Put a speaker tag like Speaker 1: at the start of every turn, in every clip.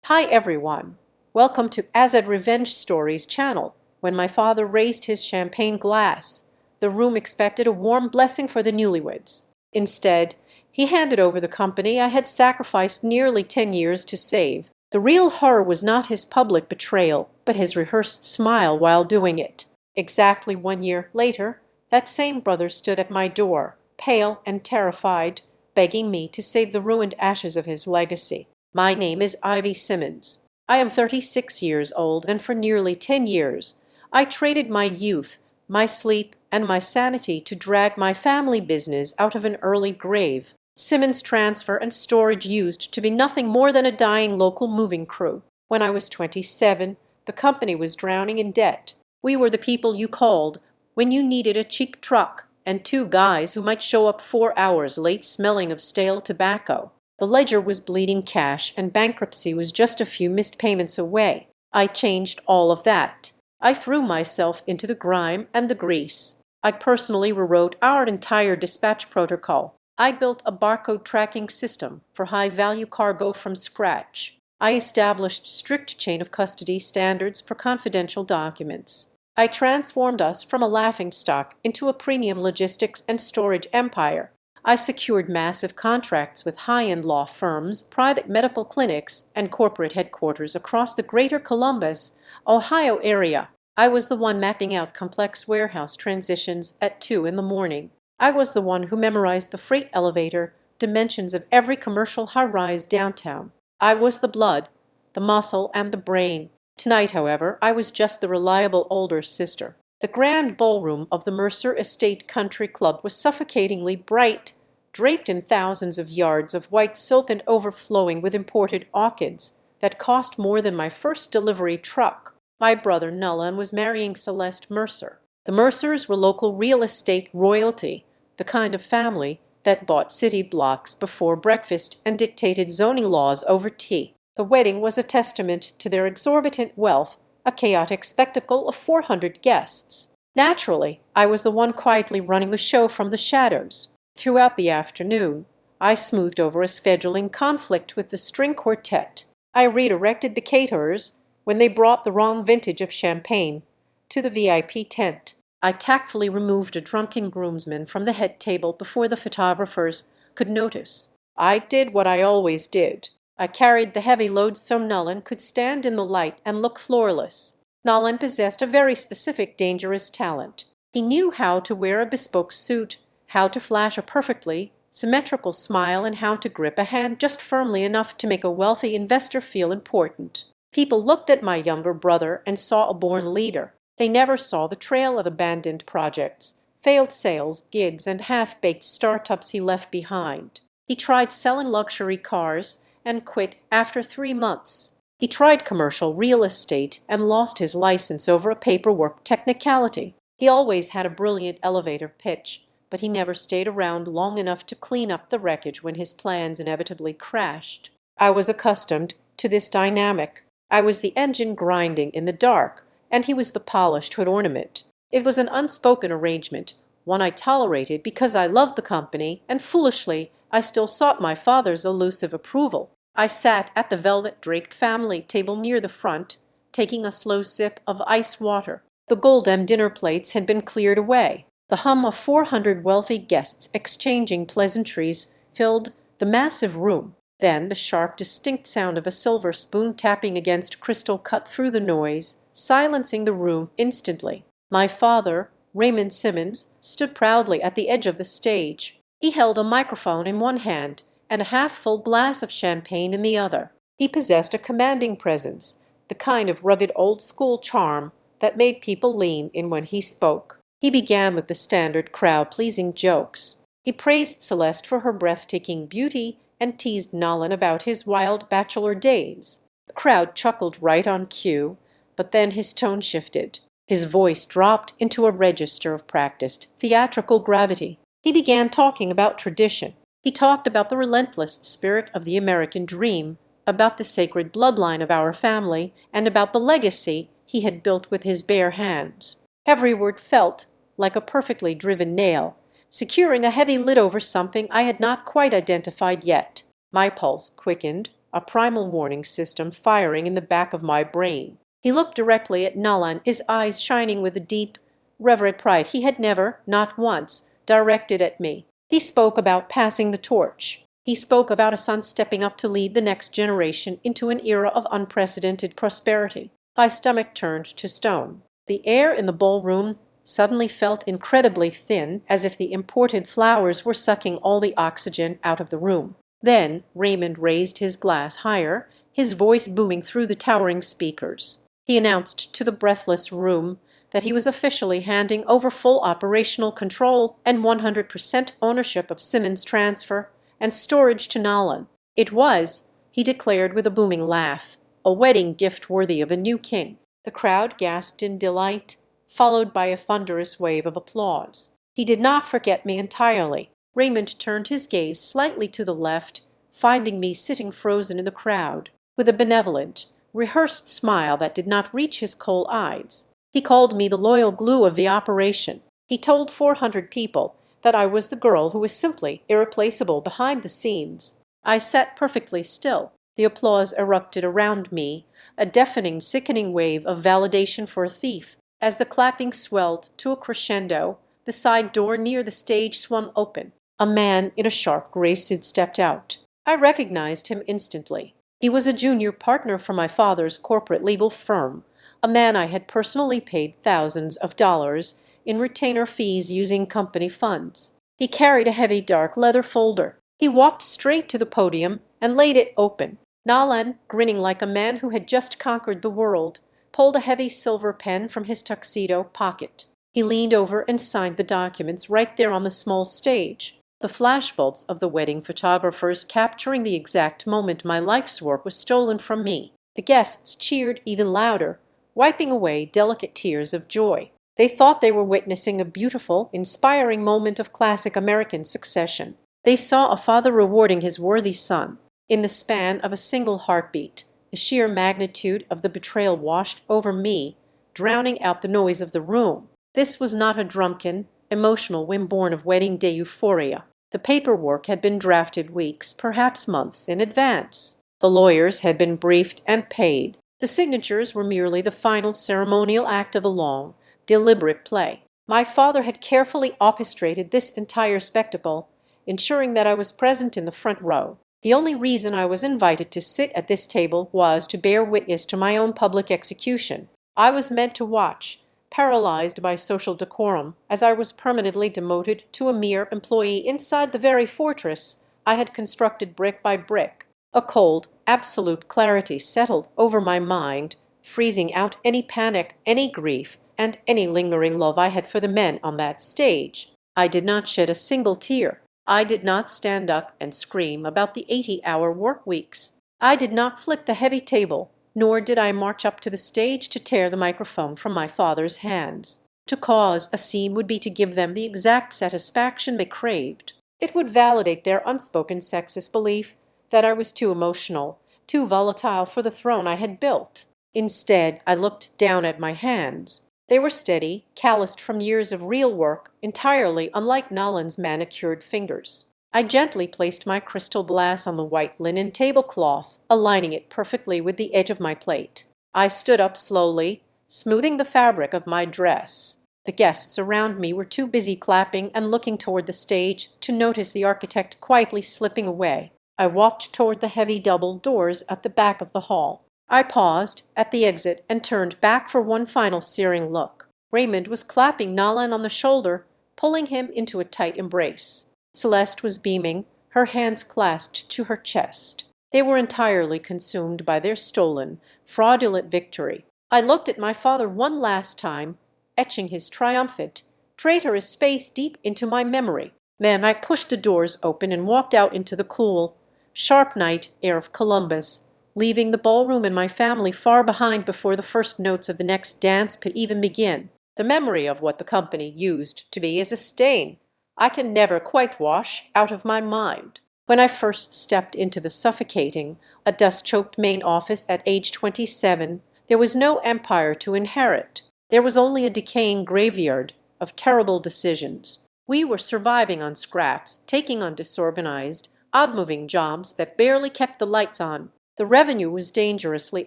Speaker 1: Hi everyone! Welcome to Azad Revenge Stories channel. When my father raised his champagne glass, the room expected a warm blessing for the newlyweds. Instead, he handed over the company I had sacrificed nearly 10 years to save. The real horror was not his public betrayal, but his rehearsed smile while doing it. Exactly 1 year later, that same brother stood at my door, pale and terrified, begging me to save the ruined ashes of his legacy. My name is Ivey Simmons. I am 36 years old, and for nearly 10 years, I traded my youth, my sleep, and my sanity to drag my family business out of an early grave. Simmons Transfer and Storage used to be nothing more than a dying local moving crew. When I was 27, the company was drowning in debt. We were the people you called when you needed a cheap truck and two guys who might show up 4 hours late smelling of stale tobacco. The ledger was bleeding cash, and bankruptcy was just a few missed payments away. I changed all of that. I threw myself into the grime and the grease. I personally rewrote our entire dispatch protocol. I built a barcode tracking system for high-value cargo from scratch. I established strict chain of custody standards for confidential documents. I transformed us from a laughingstock into a premium logistics and storage empire. I secured massive contracts with high-end law firms, private medical clinics, and corporate headquarters across the greater Columbus, Ohio area. I was the one mapping out complex warehouse transitions at 2 in the morning. I was the one who memorized the freight elevator dimensions of every commercial high-rise downtown. I was the blood, the muscle, and the brain. Tonight, however, I was just the reliable older sister. The grand ballroom of the Mercer Estate Country Club was suffocatingly bright, draped in thousands of yards of white silk and overflowing with imported orchids that cost more than my first delivery truck. My brother Nolan was marrying Celeste Mercer. The Mercers were local real estate royalty, the kind of family that bought city blocks before breakfast and dictated zoning laws over tea. The wedding was a testament to their exorbitant wealth, a chaotic spectacle of 400 guests. Naturally, I was the one quietly running the show from the shadows. Throughout the afternoon, I smoothed over a scheduling conflict with the string quartet. I redirected the caterers when they brought the wrong vintage of champagne to the VIP tent. I tactfully removed a drunken groomsman from the head table before the photographers could notice. I did what I always did. I carried the heavy load so Nolan could stand in the light and look floorless. Nolan possessed a very specific dangerous talent. He knew how to wear a bespoke suit, how to flash a perfectly symmetrical smile, and how to grip a hand just firmly enough to make a wealthy investor feel important. People looked at my younger brother and saw a born leader. They never saw the trail of abandoned projects, failed sales, gigs, and half-baked startups he left behind. He tried selling luxury cars and quit after 3 months. He tried commercial real estate and lost his license over a paperwork technicality. He always had a brilliant elevator pitch, but he never stayed around long enough to clean up the wreckage when his plans inevitably crashed. I was accustomed to this dynamic. I was the engine grinding in the dark, and he was the polished hood ornament. It was an unspoken arrangement, one I tolerated because I loved the company, and foolishly, I still sought my father's elusive approval. I sat at the velvet-draped family table near the front, taking a slow sip of ice water. The gold-em dinner plates had been cleared away. The hum of 400 wealthy guests exchanging pleasantries filled the massive room. Then the sharp, distinct sound of a silver spoon tapping against crystal cut through the noise, silencing the room instantly. My father, Raymond Simmons, stood proudly at the edge of the stage. He held a microphone in one hand and a half-full glass of champagne in the other. He possessed a commanding presence, the kind of rugged old-school charm that made people lean in when he spoke. He began with the standard crowd-pleasing jokes. He praised Celeste for her breathtaking beauty and teased Nolan about his wild bachelor days. The crowd chuckled right on cue, but then his tone shifted. His voice dropped into a register of practiced theatrical gravity. He began talking about tradition. He talked about the relentless spirit of the American dream, about the sacred bloodline of our family, and about the legacy he had built with his bare hands. Every word felt like a perfectly driven nail, securing a heavy lid over something I had not quite identified yet. My pulse quickened, a primal warning system firing in the back of my brain. He looked directly at Nalan, his eyes shining with a deep, reverent pride he had never, not once, directed at me. He spoke about passing the torch. He spoke about a son stepping up to lead the next generation into an era of unprecedented prosperity. My stomach turned to stone. The air in the ballroom suddenly felt incredibly thin, as if the imported flowers were sucking all the oxygen out of the room. Then Raymond raised his glass higher, his voice booming through the towering speakers. He announced to the breathless room that he was officially handing over full operational control and 100% ownership of Simmons Transfer and storage to Nalan. It was, he declared with a booming laugh, a wedding gift worthy of a new king. The crowd gasped in delight, followed by a thunderous wave of applause. He did not forget me entirely. Raymond turned his gaze slightly to the left, finding me sitting frozen in the crowd, with a benevolent, rehearsed smile that did not reach his coal eyes. He called me the loyal glue of the operation. He told 400 people that I was the girl who was simply irreplaceable behind the scenes. I sat perfectly still. The applause erupted around me, a deafening, sickening wave of validation for a thief. As the clapping swelled to a crescendo, the side door near the stage swung open. A man in a sharp gray suit stepped out. I recognized him instantly. He was a junior partner for my father's corporate legal firm, a man I had personally paid thousands of dollars in retainer fees using company funds. He carried a heavy dark leather folder. He walked straight to the podium and laid it open. Nalan, grinning like a man who had just conquered the world, pulled a heavy silver pen from his tuxedo pocket. He leaned over and signed the documents right there on the small stage, the flashbulbs of the wedding photographers capturing the exact moment my life's work was stolen from me. The guests cheered even louder, wiping away delicate tears of joy. They thought they were witnessing a beautiful, inspiring moment of classic American succession. They saw a father rewarding his worthy son. In the span of a single heartbeat, the sheer magnitude of the betrayal washed over me, drowning out the noise of the room. This was not a drunken, emotional whim born of wedding day euphoria. The paperwork had been drafted weeks, perhaps months, in advance. The lawyers had been briefed and paid. The signatures were merely the final ceremonial act of a long, deliberate play. My father had carefully orchestrated this entire spectacle, ensuring that I was present in the front row. The only reason I was invited to sit at this table was to bear witness to my own public execution. I was meant to watch, paralyzed by social decorum, as I was permanently demoted to a mere employee inside the very fortress I had constructed brick by brick. A cold, absolute clarity settled over my mind, freezing out any panic, any grief, and any lingering love I had for the men on that stage. I did not shed a single tear. I did not stand up and scream about the 80-hour work weeks. I did not flip the heavy table, nor did I march up to the stage to tear the microphone from my father's hands. To cause a scene would be to give them the exact satisfaction they craved. It would validate their unspoken sexist belief that I was too emotional, too volatile for the throne I had built. Instead, I looked down at my hands. They were steady, calloused from years of real work, entirely unlike Nalan's manicured fingers. I gently placed my crystal glass on the white linen tablecloth, aligning it perfectly with the edge of my plate. I stood up slowly, smoothing the fabric of my dress. The guests around me were too busy clapping and looking toward the stage to notice the architect quietly slipping away. I walked toward the heavy double doors at the back of the hall. I paused at the exit and turned back for one final searing look. Raymond was clapping Nalan on the shoulder, pulling him into a tight embrace. Celeste was beaming, her hands clasped to her chest. They were entirely consumed by their stolen, fraudulent victory. I looked at my father one last time, etching his triumphant, traitorous face deep into my memory. Then I pushed the doors open and walked out into the cool, sharp night air of Columbus, leaving the ballroom and my family far behind before the first notes of the next dance could even begin. The memory of what the company used to be is a stain I can never quite wash out of my mind. When I first stepped into the suffocating, a dust-choked main office at age 27, there was no empire to inherit. There was only a decaying graveyard of terrible decisions. We were surviving on scraps, taking on disorganized, odd-moving jobs that barely kept the lights on. The revenue was dangerously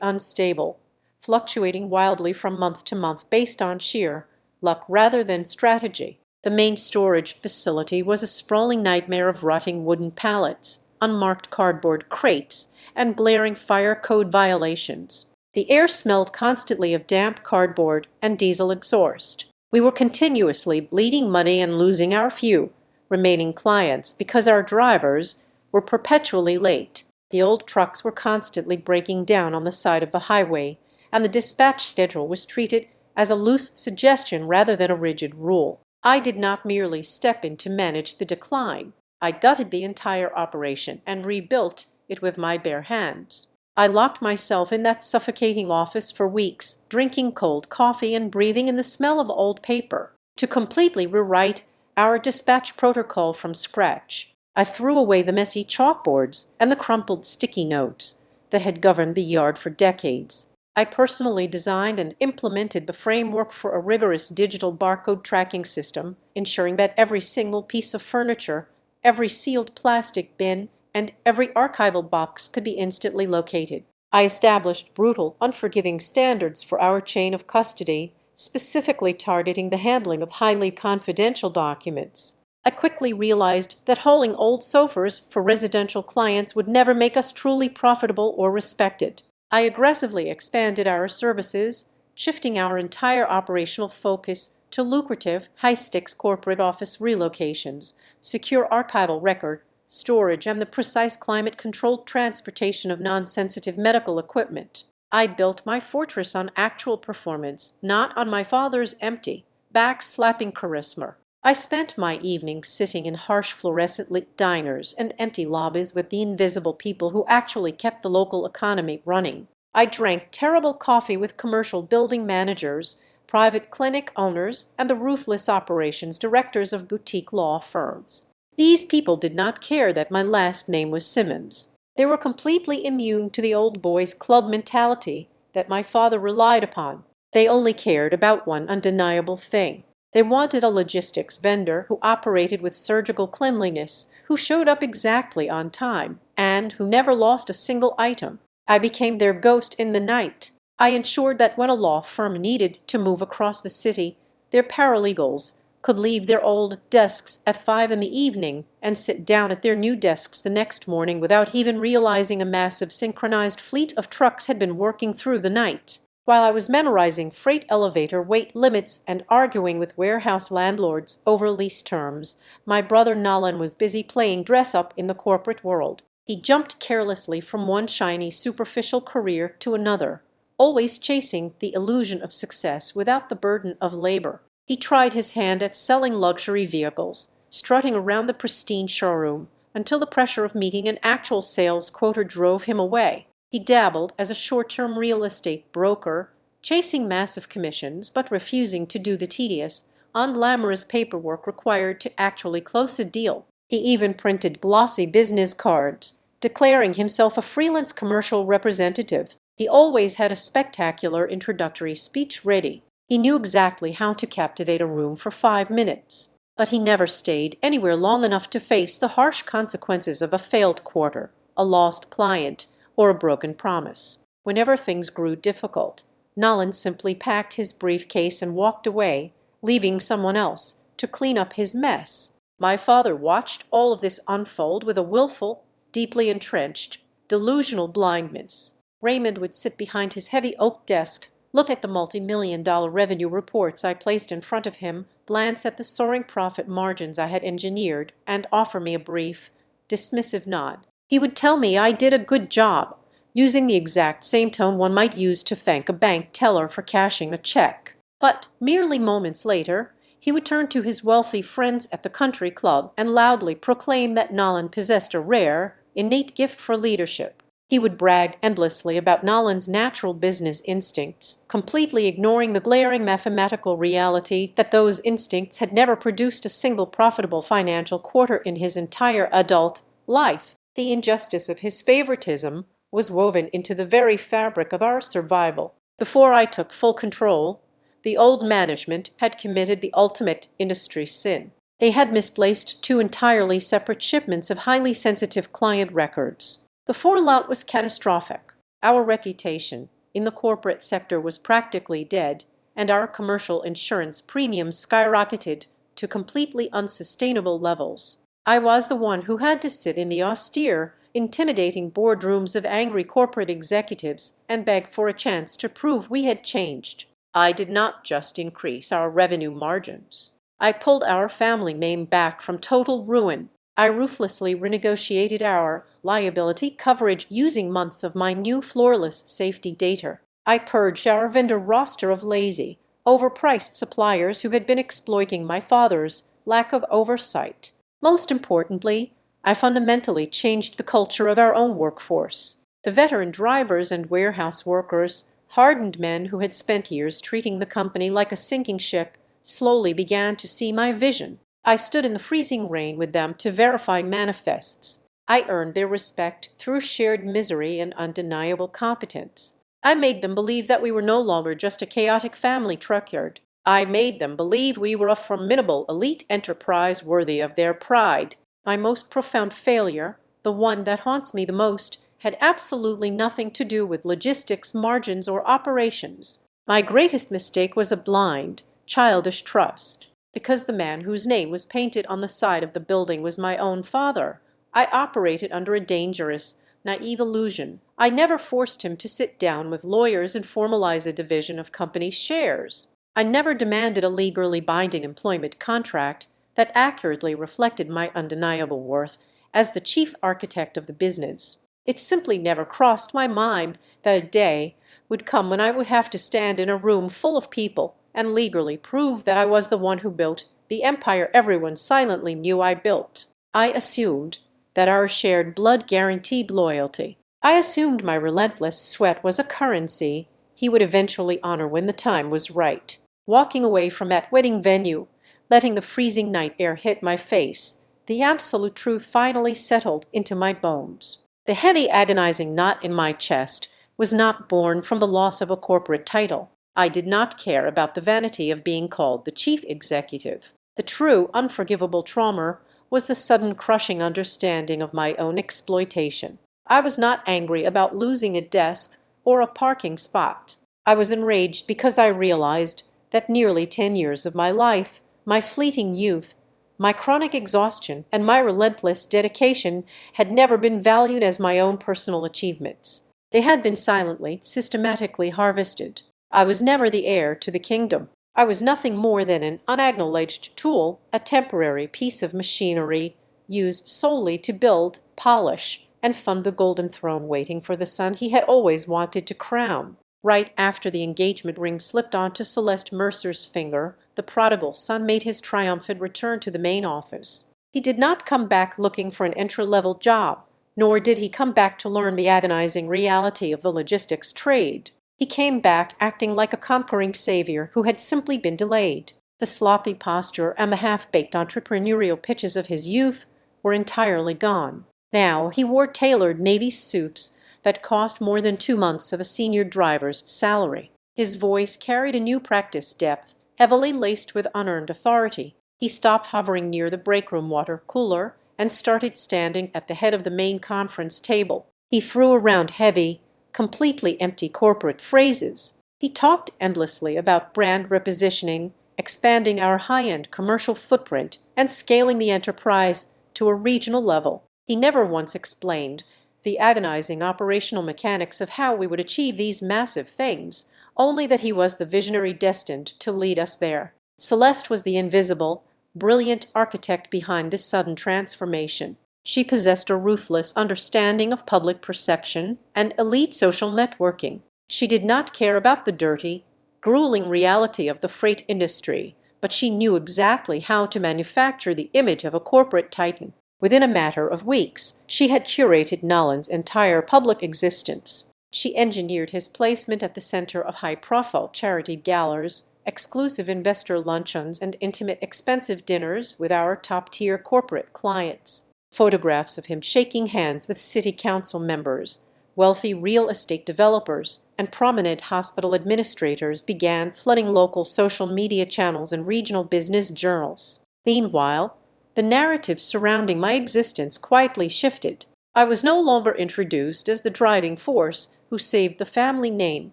Speaker 1: unstable, fluctuating wildly from month to month based on sheer luck rather than strategy. The main storage facility was a sprawling nightmare of rotting wooden pallets, unmarked cardboard crates, and blaring fire code violations. The air smelled constantly of damp cardboard and diesel exhaust. We were continuously bleeding money and losing our few remaining clients because our drivers were perpetually late. The old trucks were constantly breaking down on the side of the highway, and the dispatch schedule was treated as a loose suggestion rather than a rigid rule. I did not merely step in to manage the decline. I gutted the entire operation and rebuilt it with my bare hands. I locked myself in that suffocating office for weeks, drinking cold coffee and breathing in the smell of old paper. To completely rewrite our dispatch protocol from scratch, I threw away the messy chalkboards and the crumpled sticky notes that had governed the yard for decades. I personally designed and implemented the framework for a rigorous digital barcode tracking system, ensuring that every single piece of furniture, every sealed plastic bin, and every archival box could be instantly located. I established brutal, unforgiving standards for our chain of custody, specifically targeting the handling of highly confidential documents. I quickly realized that hauling old sofas for residential clients would never make us truly profitable or respected. I aggressively expanded our services, shifting our entire operational focus to lucrative, high-stakes corporate office relocations, secure archival record storage, and the precise climate-controlled transportation of non-sensitive medical equipment. I built my fortress on actual performance, not on my father's empty, back-slapping charisma. I spent my evenings sitting in harsh fluorescent-lit diners and empty lobbies with the invisible people who actually kept the local economy running. I drank terrible coffee with commercial building managers, private clinic owners, and the ruthless operations directors of boutique law firms. These people did not care that my last name was Simmons. They were completely immune to the old boys club mentality that my father relied upon. They only cared about one undeniable thing. They wanted a logistics vendor who operated with surgical cleanliness, who showed up exactly on time, and who never lost a single item. I became their ghost in the night. I ensured that when a law firm needed to move across the city, their paralegals could leave their old desks at 5 in the evening and sit down at their new desks the next morning without even realizing a massive synchronized fleet of trucks had been working through the night. While I was memorizing freight elevator weight limits and arguing with warehouse landlords over lease terms, my brother Nolan was busy playing dress-up in the corporate world. He jumped carelessly from one shiny, superficial career to another, always chasing the illusion of success without the burden of labor. He tried his hand at selling luxury vehicles, strutting around the pristine showroom, until the pressure of meeting an actual sales quota drove him away. He dabbled as a short-term real estate broker, chasing massive commissions but refusing to do the tedious, unglamorous paperwork required to actually close a deal. He even printed glossy business cards, declaring himself a freelance commercial representative. He always had a spectacular introductory speech ready. He knew exactly how to captivate a room for 5 minutes, but he never stayed anywhere long enough to face the harsh consequences of a failed quarter, a lost client, or a broken promise. Whenever things grew difficult, Nolan simply packed his briefcase and walked away, leaving someone else to clean up his mess. My father watched all of this unfold with a willful, deeply entrenched, delusional blindness. Raymond would sit behind his heavy oak desk, look at the multi-million-dollar revenue reports I placed in front of him, glance at the soaring profit margins I had engineered, and offer me a brief, dismissive nod. He would tell me I did a good job, using the exact same tone one might use to thank a bank teller for cashing a check. But merely moments later, he would turn to his wealthy friends at the country club and loudly proclaim that Nolan possessed a rare, innate gift for leadership. He would brag endlessly about Nolan's natural business instincts, completely ignoring the glaring mathematical reality that those instincts had never produced a single profitable financial quarter in his entire adult life. The injustice of his favoritism was woven into the very fabric of our survival. Before I took full control, the old management had committed the ultimate industry sin. They had misplaced 2 entirely separate shipments of highly sensitive client records. The fallout was catastrophic. Our reputation in the corporate sector was practically dead, and our commercial insurance premiums skyrocketed to completely unsustainable levels. I was the one who had to sit in the austere, intimidating boardrooms of angry corporate executives and beg for a chance to prove we had changed. I did not just increase our revenue margins. I pulled our family name back from total ruin. I ruthlessly renegotiated our liability coverage using months of my new floorless safety data. I purged our vendor roster of lazy, overpriced suppliers who had been exploiting my father's lack of oversight. Most importantly, I fundamentally changed the culture of our own workforce. The veteran drivers and warehouse workers, hardened men who had spent years treating the company like a sinking ship, slowly began to see my vision. I stood in the freezing rain with them to verify manifests. I earned their respect through shared misery and undeniable competence. I made them believe that we were no longer just a chaotic family truckyard. I made them believe we were a formidable elite enterprise worthy of their pride. My most profound failure, the one that haunts me the most, had absolutely nothing to do with logistics, margins, or operations. My greatest mistake was a blind, childish trust. Because the man whose name was painted on the side of the building was my own father, I operated under a dangerous, naive illusion. I never forced him to sit down with lawyers and formalize a division of company shares. I never demanded a legally binding employment contract that accurately reflected my undeniable worth as the chief architect of the business. It simply never crossed my mind that a day would come when I would have to stand in a room full of people and legally prove that I was the one who built the empire everyone silently knew I built. I assumed that our shared blood guaranteed loyalty. I assumed my relentless sweat was a currency he would eventually honor when the time was right. Walking away from that wedding venue, letting the freezing night air hit my face, the absolute truth finally settled into my bones. The heavy, agonizing knot in my chest was not born from the loss of a corporate title. I did not care about the vanity of being called the chief executive. The true, unforgivable trauma was the sudden crushing understanding of my own exploitation. I was not angry about losing a desk or a parking spot. I was enraged because I realized that nearly 10 years of my life, my fleeting youth, my chronic exhaustion, and my relentless dedication had never been valued as my own personal achievements. They had been silently, systematically harvested. I was never the heir to the kingdom. I was nothing more than an unacknowledged tool, a temporary piece of machinery used solely to build, polish, and fund the golden throne waiting for the son he had always wanted to crown. Right after the engagement ring slipped onto Celeste Mercer's finger, the prodigal son made his triumphant return to the main office. He did not come back looking for an entry-level job, nor did he come back to learn the agonizing reality of the logistics trade. He came back acting like a conquering savior who had simply been delayed. The sloppy posture and the half-baked entrepreneurial pitches of his youth were entirely gone. Now he wore tailored navy suits that cost more than 2 months of a senior driver's salary. His voice carried a new practice depth, heavily laced with unearned authority. He stopped hovering near the break-room water cooler and started standing at the head of the main conference table. He threw around heavy, completely empty corporate phrases. He talked endlessly about brand repositioning, expanding our high-end commercial footprint, and scaling the enterprise to a regional level. He never once explained the agonizing operational mechanics of how we would achieve these massive things, only that he was the visionary destined to lead us there. Celeste was the invisible, brilliant architect behind this sudden transformation. She possessed a ruthless understanding of public perception and elite social networking. She did not care about the dirty, grueling reality of the freight industry, but she knew exactly how to manufacture the image of a corporate titan. Within a matter of weeks, she had curated Nolan's entire public existence. She engineered his placement at the center of high-profile charity galas, exclusive investor luncheons, and intimate, expensive dinners with our top-tier corporate clients. Photographs of him shaking hands with city council members, wealthy real estate developers, and prominent hospital administrators began flooding local social media channels and regional business journals. Meanwhile, the narrative surrounding my existence quietly shifted. I was no longer introduced as the driving force who saved the family name.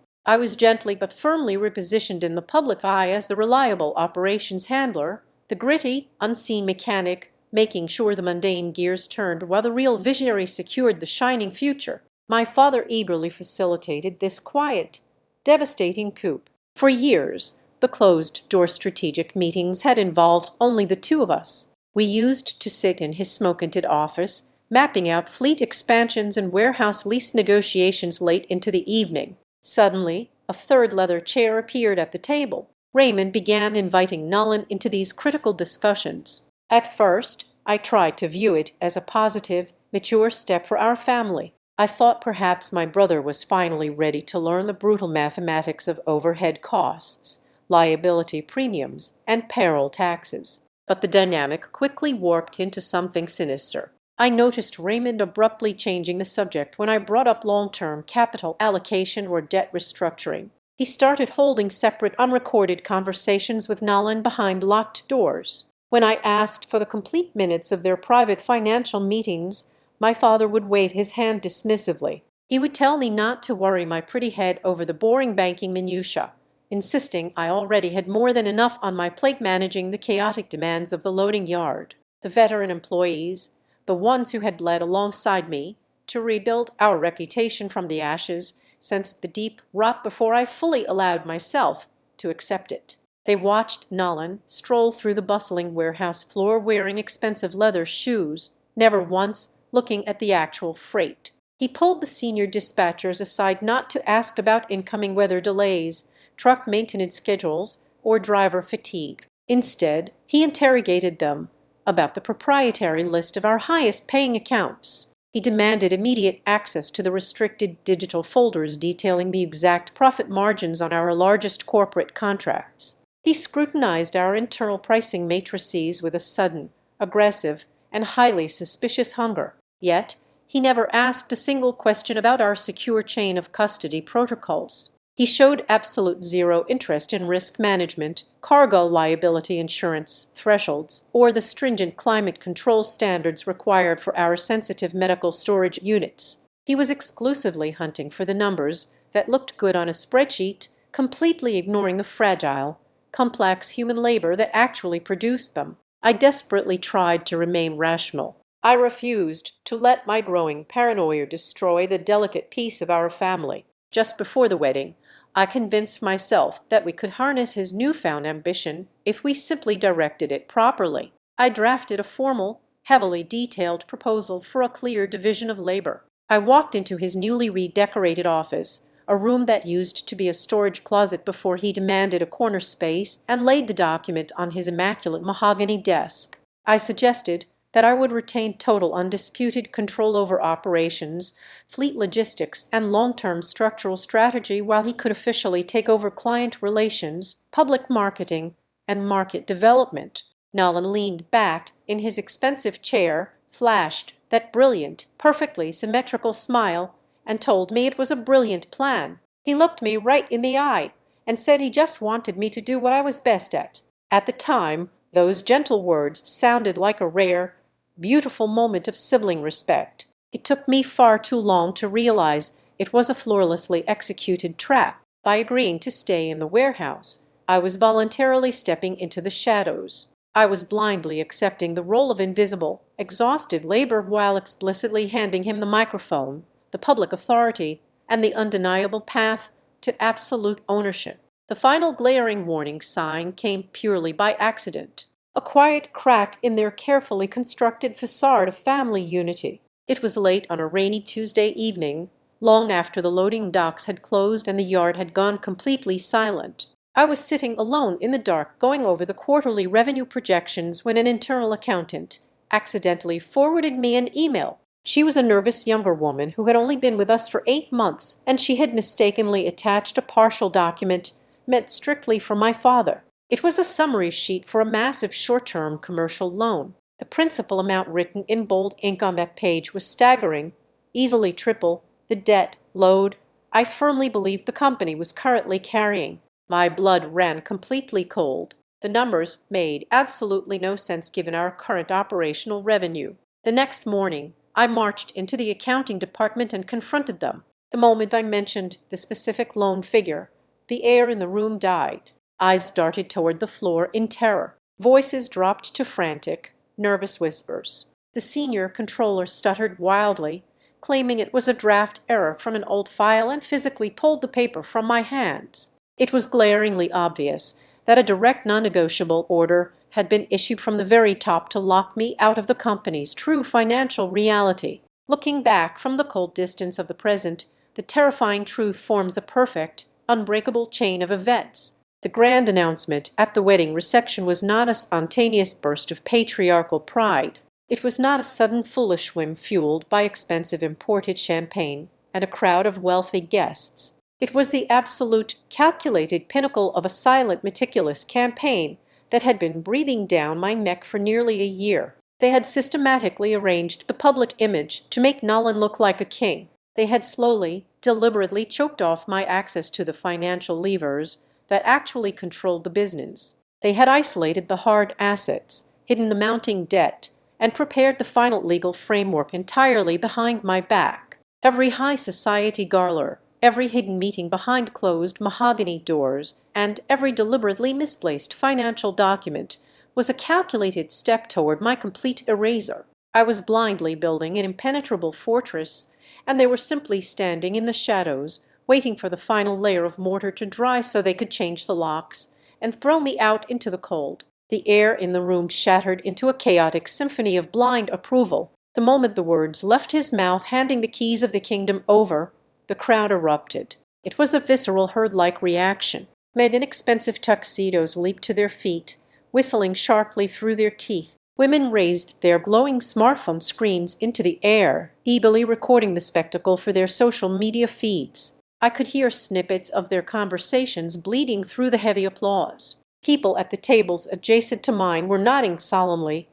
Speaker 1: I was gently but firmly repositioned in the public eye as the reliable operations handler, the gritty, unseen mechanic, making sure the mundane gears turned while the real visionary secured the shining future. My father eagerly facilitated this quiet, devastating coup. For years, the closed-door strategic meetings had involved only the two of us. We used to sit in his smoke-tinted office, mapping out fleet expansions and warehouse lease negotiations late into the evening. Suddenly, a third leather chair appeared at the table. Raymond began inviting Nolan into these critical discussions. At first, I tried to view it as a positive, mature step for our family. I thought perhaps my brother was finally ready to learn the brutal mathematics of overhead costs, liability premiums, and payroll taxes. But the dynamic quickly warped into something sinister. I noticed Raymond abruptly changing the subject when I brought up long-term capital allocation or debt restructuring. He started holding separate, unrecorded conversations with Nolan behind locked doors. When I asked for the complete minutes of their private financial meetings, my father would wave his hand dismissively. He would tell me not to worry my pretty head over the boring banking minutiae, insisting I already had more than enough on my plate managing the chaotic demands of the loading yard. The veteran employees, the ones who had bled alongside me to rebuild our reputation from the ashes, sensed the deep rot before I fully allowed myself to accept it. They watched Nolan stroll through the bustling warehouse floor wearing expensive leather shoes, never once looking at the actual freight. He pulled the senior dispatchers aside not to ask about incoming weather delays, truck maintenance schedules, or driver fatigue. Instead, he interrogated them about the proprietary list of our highest-paying accounts. He demanded immediate access to the restricted digital folders detailing the exact profit margins on our largest corporate contracts. He scrutinized our internal pricing matrices with a sudden, aggressive, and highly suspicious hunger. Yet, he never asked a single question about our secure chain of custody protocols. He showed absolute zero interest in risk management, cargo liability insurance thresholds, or the stringent climate control standards required for our sensitive medical storage units. He was exclusively hunting for the numbers that looked good on a spreadsheet, completely ignoring the fragile, complex human labor that actually produced them. I desperately tried to remain rational. I refused to let my growing paranoia destroy the delicate peace of our family. Just before the wedding, I convinced myself that we could harness his newfound ambition if we simply directed it properly. I drafted a formal, heavily detailed proposal for a clear division of labor. I walked into his newly redecorated office, a room that used to be a storage closet before he demanded a corner space, and laid the document on his immaculate mahogany desk. I suggested that I would retain total undisputed control over operations, fleet logistics, and long-term structural strategy while he could officially take over client relations, public marketing, and market development. Nolan leaned back in his expensive chair, flashed that brilliant, perfectly symmetrical smile, and told me it was a brilliant plan. He looked me right in the eye and said he just wanted me to do what I was best at. At the time, those gentle words sounded like a rare, beautiful moment of sibling respect. It took me far too long to realize it was a flawlessly executed trap. By agreeing to stay in the warehouse, I was voluntarily stepping into the shadows. I was blindly accepting the role of invisible, exhausted labor while explicitly handing him the microphone, the public authority, and the undeniable path to absolute ownership. The final glaring warning sign came purely by accident, a quiet crack in their carefully constructed facade of family unity. It was late on a rainy Tuesday evening, long after the loading docks had closed and the yard had gone completely silent. I was sitting alone in the dark going over the quarterly revenue projections when an internal accountant accidentally forwarded me an email. She was a nervous younger woman who had only been with us for 8 months, and she had mistakenly attached a partial document meant strictly for my father. It was a summary sheet for a massive short-term commercial loan. The principal amount written in bold ink on that page was staggering, easily triple the debt load I firmly believed the company was currently carrying. My blood ran completely cold. The numbers made absolutely no sense given our current operational revenue. The next morning, I marched into the accounting department and confronted them. The moment I mentioned the specific loan figure, the air in the room died. Eyes darted toward the floor in terror. Voices dropped to frantic, nervous whispers. The senior controller stuttered wildly, claiming it was a draft error from an old file, and physically pulled the paper from my hands. It was glaringly obvious that a direct non-negotiable order had been issued from the very top to lock me out of the company's true financial reality. Looking back from the cold distance of the present, the terrifying truth forms a perfect, unbreakable chain of events. The grand announcement at the wedding reception was not a spontaneous burst of patriarchal pride. It was not a sudden foolish whim fueled by expensive imported champagne and a crowd of wealthy guests. It was the absolute, calculated pinnacle of a silent, meticulous campaign that had been breathing down my neck for nearly a year. They had systematically arranged the public image to make Nolan look like a king. They had slowly, deliberately choked off my access to the financial levers that actually controlled the business. They had isolated the hard assets, hidden the mounting debt, and prepared the final legal framework entirely behind my back. Every high society garler, every hidden meeting behind closed mahogany doors, and every deliberately misplaced financial document was a calculated step toward my complete erasure. I was blindly building an impenetrable fortress, and they were simply standing in the shadows, waiting for the final layer of mortar to dry so they could change the locks and throw me out into the cold. The air in the room shattered into a chaotic symphony of blind approval. The moment the words left his mouth, handing the keys of the kingdom over, the crowd erupted. It was a visceral herd-like reaction. Men in expensive tuxedos leaped to their feet, whistling sharply through their teeth. Women raised their glowing smartphone screens into the air, eagerly recording the spectacle for their social media feeds. I could hear snippets of their conversations bleeding through the heavy applause. People at the tables adjacent to mine were nodding solemnly,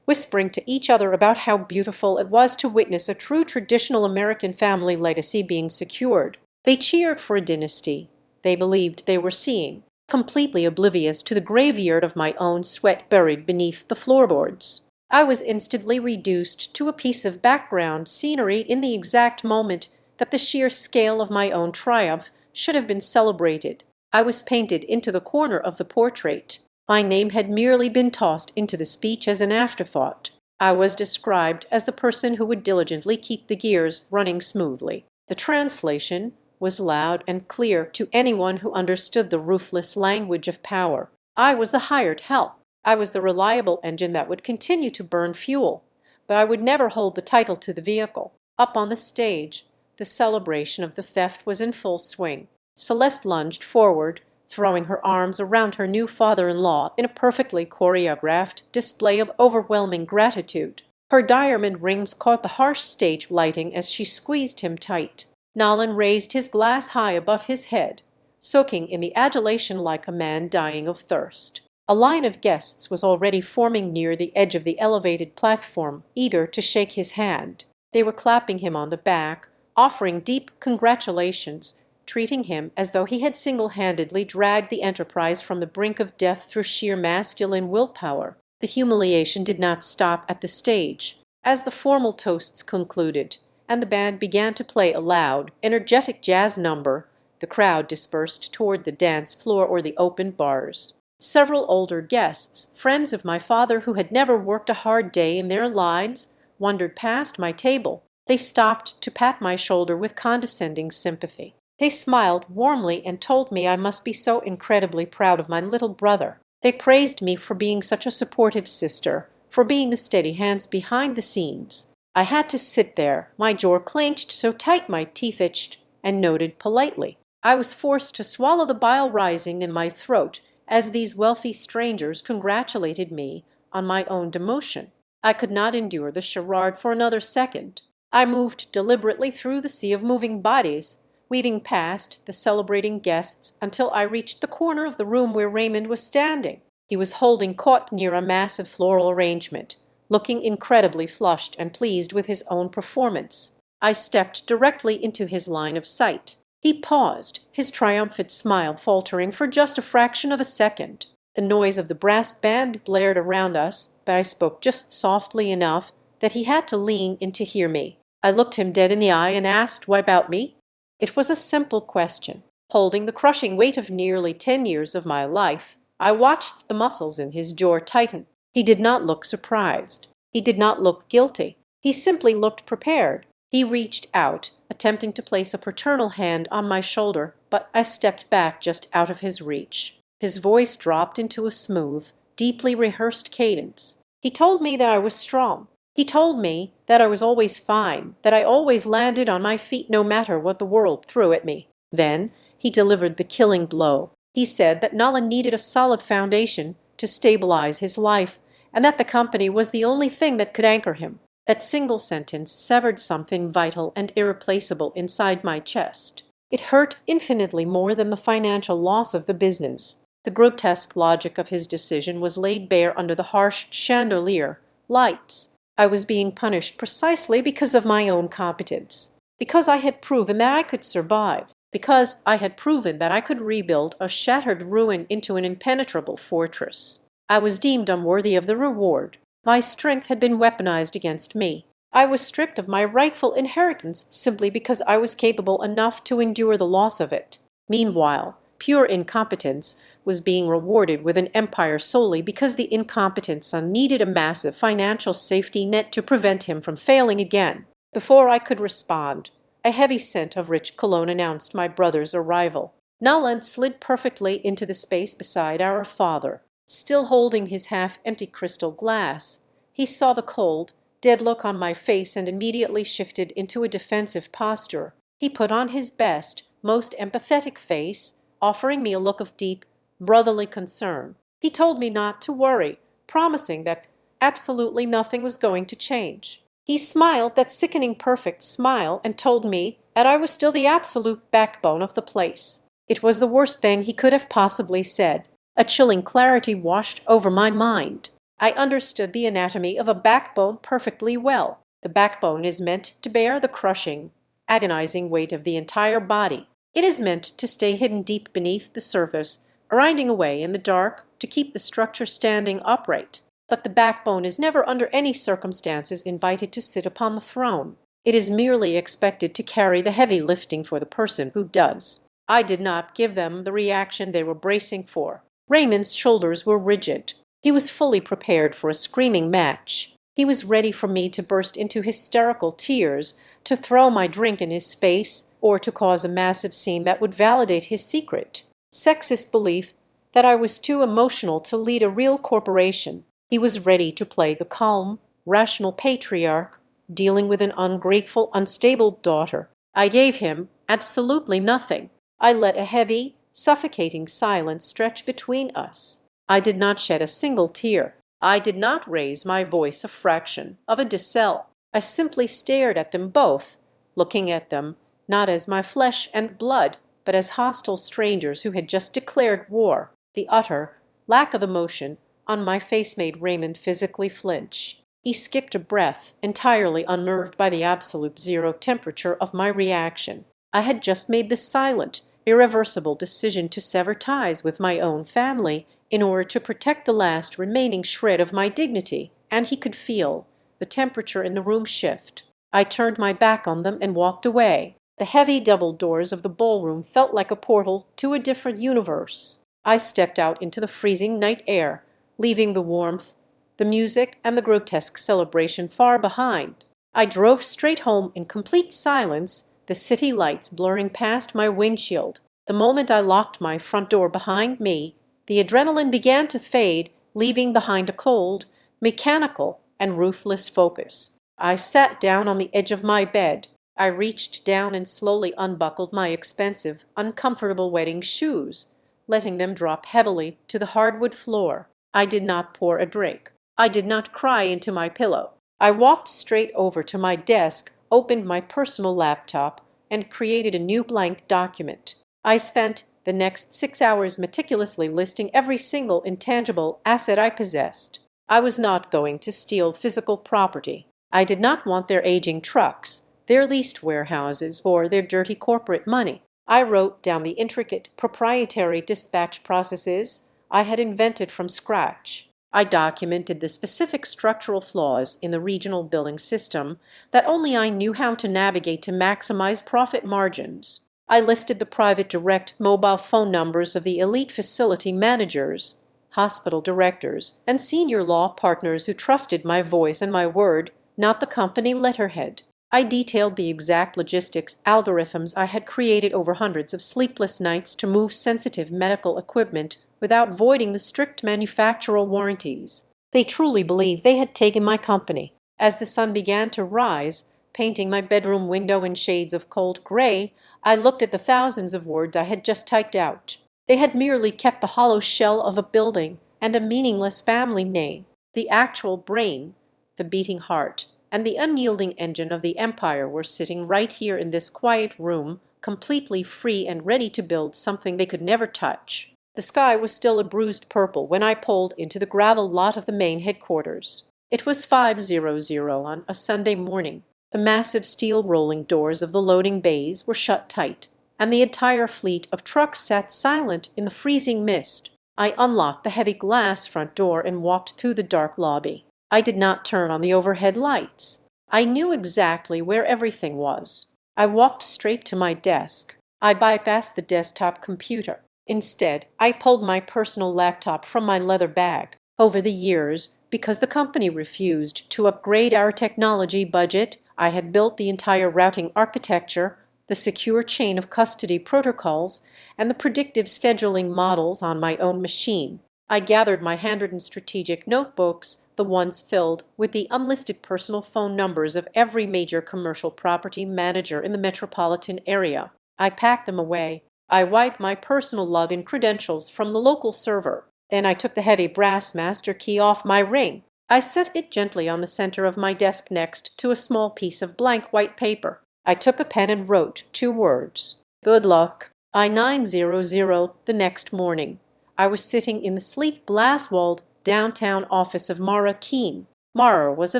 Speaker 1: whispering to each other about how beautiful it was to witness a true traditional American family legacy being secured. They cheered for a dynasty they believed they were seeing, completely oblivious to the graveyard of my own sweat buried beneath the floorboards. I was instantly reduced to a piece of background scenery in the exact moment that the sheer scale of my own triumph should have been celebrated. I was painted into the corner of the portrait. My name had merely been tossed into the speech as an afterthought. I was described as the person who would diligently keep the gears running smoothly. The translation was loud and clear to anyone who understood the ruthless language of power. I was the hired help. I was the reliable engine that would continue to burn fuel, but I would never hold the title to the vehicle. Up on the stage, the celebration of the theft was in full swing. Celeste lunged forward, throwing her arms around her new father-in-law in a perfectly choreographed display of overwhelming gratitude. Her diamond rings caught the harsh stage lighting as she squeezed him tight. Nolan raised his glass high above his head, soaking in the adulation like a man dying of thirst. A line of guests was already forming near the edge of the elevated platform, eager to shake his hand. They were clapping him on the back, offering deep congratulations, treating him as though he had single-handedly dragged the enterprise from the brink of death through sheer masculine willpower. The humiliation did not stop at the stage. As the formal toasts concluded, and the band began to play a loud, energetic jazz number, the crowd dispersed toward the dance floor or the open bars. Several older guests, friends of my father who had never worked a hard day in their lives, wandered past my table. They stopped to pat my shoulder with condescending sympathy. They smiled warmly and told me I must be so incredibly proud of my little brother. They praised me for being such a supportive sister, for being the steady hands behind the scenes. I had to sit there, my jaw clenched so tight my teeth itched, and noted politely. I was forced to swallow the bile rising in my throat as these wealthy strangers congratulated me on my own demotion. I could not endure the charade for another second. I moved deliberately through the sea of moving bodies, weaving past the celebrating guests until I reached the corner of the room where Raymond was standing. He was holding court near a massive floral arrangement, looking incredibly flushed and pleased with his own performance. I stepped directly into his line of sight. He paused, his triumphant smile faltering for just a fraction of a second. The noise of the brass band blared around us, but I spoke just softly enough that he had to lean in to hear me. I looked him dead in the eye and asked, "Why about me?" It was a simple question. Holding the crushing weight of nearly 10 years of my life, I watched the muscles in his jaw tighten. He did not look surprised. He did not look guilty. He simply looked prepared. He reached out, attempting to place a paternal hand on my shoulder, but I stepped back just out of his reach. His voice dropped into a smooth, deeply rehearsed cadence. He told me that I was strong. He told me that I was always fine, that I always landed on my feet no matter what the world threw at me. Then he delivered the killing blow. He said that Nala needed a solid foundation to stabilize his life, and that the company was the only thing that could anchor him. That single sentence severed something vital and irreplaceable inside my chest. It hurt infinitely more than the financial loss of the business. The grotesque logic of his decision was laid bare under the harsh chandelier lights. I was being punished precisely because of my own competence, because I had proven that I could survive, because I had proven that I could rebuild a shattered ruin into an impenetrable fortress. I was deemed unworthy of the reward. My strength had been weaponized against me. I was stripped of my rightful inheritance simply because I was capable enough to endure the loss of it. Meanwhile, pure incompetence was being rewarded with an empire solely because the incompetent son needed a massive financial safety net to prevent him from failing again. Before I could respond, a heavy scent of rich cologne announced my brother's arrival. Nala slid perfectly into the space beside our father. Still holding his half-empty crystal glass, he saw the cold, dead look on my face and immediately shifted into a defensive posture. He put on his best, most empathetic face, offering me a look of deep, brotherly concern. He told me not to worry, promising that absolutely nothing was going to change. He smiled that sickening perfect smile and told me that I was still the absolute backbone of the place. It was the worst thing he could have possibly said. A chilling clarity washed over my mind. I understood the anatomy of a backbone perfectly well. The backbone is meant to bear the crushing, agonizing weight of the entire body. It is meant to stay hidden deep beneath the surface, grinding away in the dark to keep the structure standing upright. But the backbone is never under any circumstances invited to sit upon the throne. It is merely expected to carry the heavy lifting for the person who does. I did not give them the reaction they were bracing for. Raymond's shoulders were rigid. He was fully prepared for a screaming match. He was ready for me to burst into hysterical tears, to throw my drink in his face, or to cause a massive scene that would validate his secret, sexist belief that I was too emotional to lead a real corporation. He was ready to play the calm, rational patriarch, dealing with an ungrateful, unstable daughter. I gave him absolutely nothing. I let a heavy, suffocating silence stretch between us. I did not shed a single tear. I did not raise my voice a fraction of a decibel. I simply stared at them both, looking at them not as my flesh and blood, but as hostile strangers who had just declared war. The utter lack of emotion on my face made Raymond physically flinch. He skipped a breath, entirely unnerved by the absolute zero temperature of my reaction. I had just made the silent, irreversible decision to sever ties with my own family in order to protect the last remaining shred of my dignity, and he could feel the temperature in the room shift. I turned my back on them and walked away. The heavy double doors of the ballroom felt like a portal to a different universe. I stepped out into the freezing night air, leaving the warmth, the music, and the grotesque celebration far behind. I drove straight home in complete silence, the city lights blurring past my windshield. The moment I locked my front door behind me, the adrenaline began to fade, leaving behind a cold, mechanical, and ruthless focus. I sat down on the edge of my bed. I reached down and slowly unbuckled my expensive, uncomfortable wedding shoes, letting them drop heavily to the hardwood floor. I did not pour a drink. I did not cry into my pillow. I walked straight over to my desk, opened my personal laptop, and created a new blank document. I spent the next 6 hours meticulously listing every single intangible asset I possessed. I was not going to steal physical property. I did not want their aging trucks, their leased warehouses, or their dirty corporate money. I wrote down the intricate proprietary dispatch processes I had invented from scratch. I documented the specific structural flaws in the regional billing system that only I knew how to navigate to maximize profit margins. I listed the private direct mobile phone numbers of the elite facility managers, hospital directors, and senior law partners who trusted my voice and my word, not the company letterhead. I detailed the exact logistics algorithms I had created over hundreds of sleepless nights to move sensitive medical equipment without voiding the strict manufacturer warranties. They truly believed they had taken my company. As the sun began to rise, painting my bedroom window in shades of cold gray, I looked at the thousands of words I had just typed out. They had merely kept the hollow shell of a building and a meaningless family name. The actual brain, the beating heart, and the unyielding engine of the empire were sitting right here in this quiet room, completely free and ready to build something they could never touch. The sky was still a bruised purple when I pulled into the gravel lot of the main headquarters. It was 5:00 on a Sunday morning. The massive steel rolling doors of the loading bays were shut tight, and the entire fleet of trucks sat silent in the freezing mist. I unlocked the heavy glass front door and walked through the dark lobby. I did not turn on the overhead lights. I knew exactly where everything was. I walked straight to my desk. I bypassed the desktop computer. Instead, I pulled my personal laptop from my leather bag. Over the years, because the company refused to upgrade our technology budget, I had built the entire routing architecture, the secure chain of custody protocols, and the predictive scheduling models on my own machine. I gathered my handwritten strategic notebooks, the ones filled with the unlisted personal phone numbers of every major commercial property manager in the metropolitan area. I packed them away. I wiped my personal login credentials from the local server. Then I took the heavy brass master key off my ring. I set it gently on the center of my desk next to a small piece of blank white paper. I took a pen and wrote 2 words. Good luck. I-900 the next morning. I was sitting in the sleek glass-walled downtown office of Mara Keene. Mara was a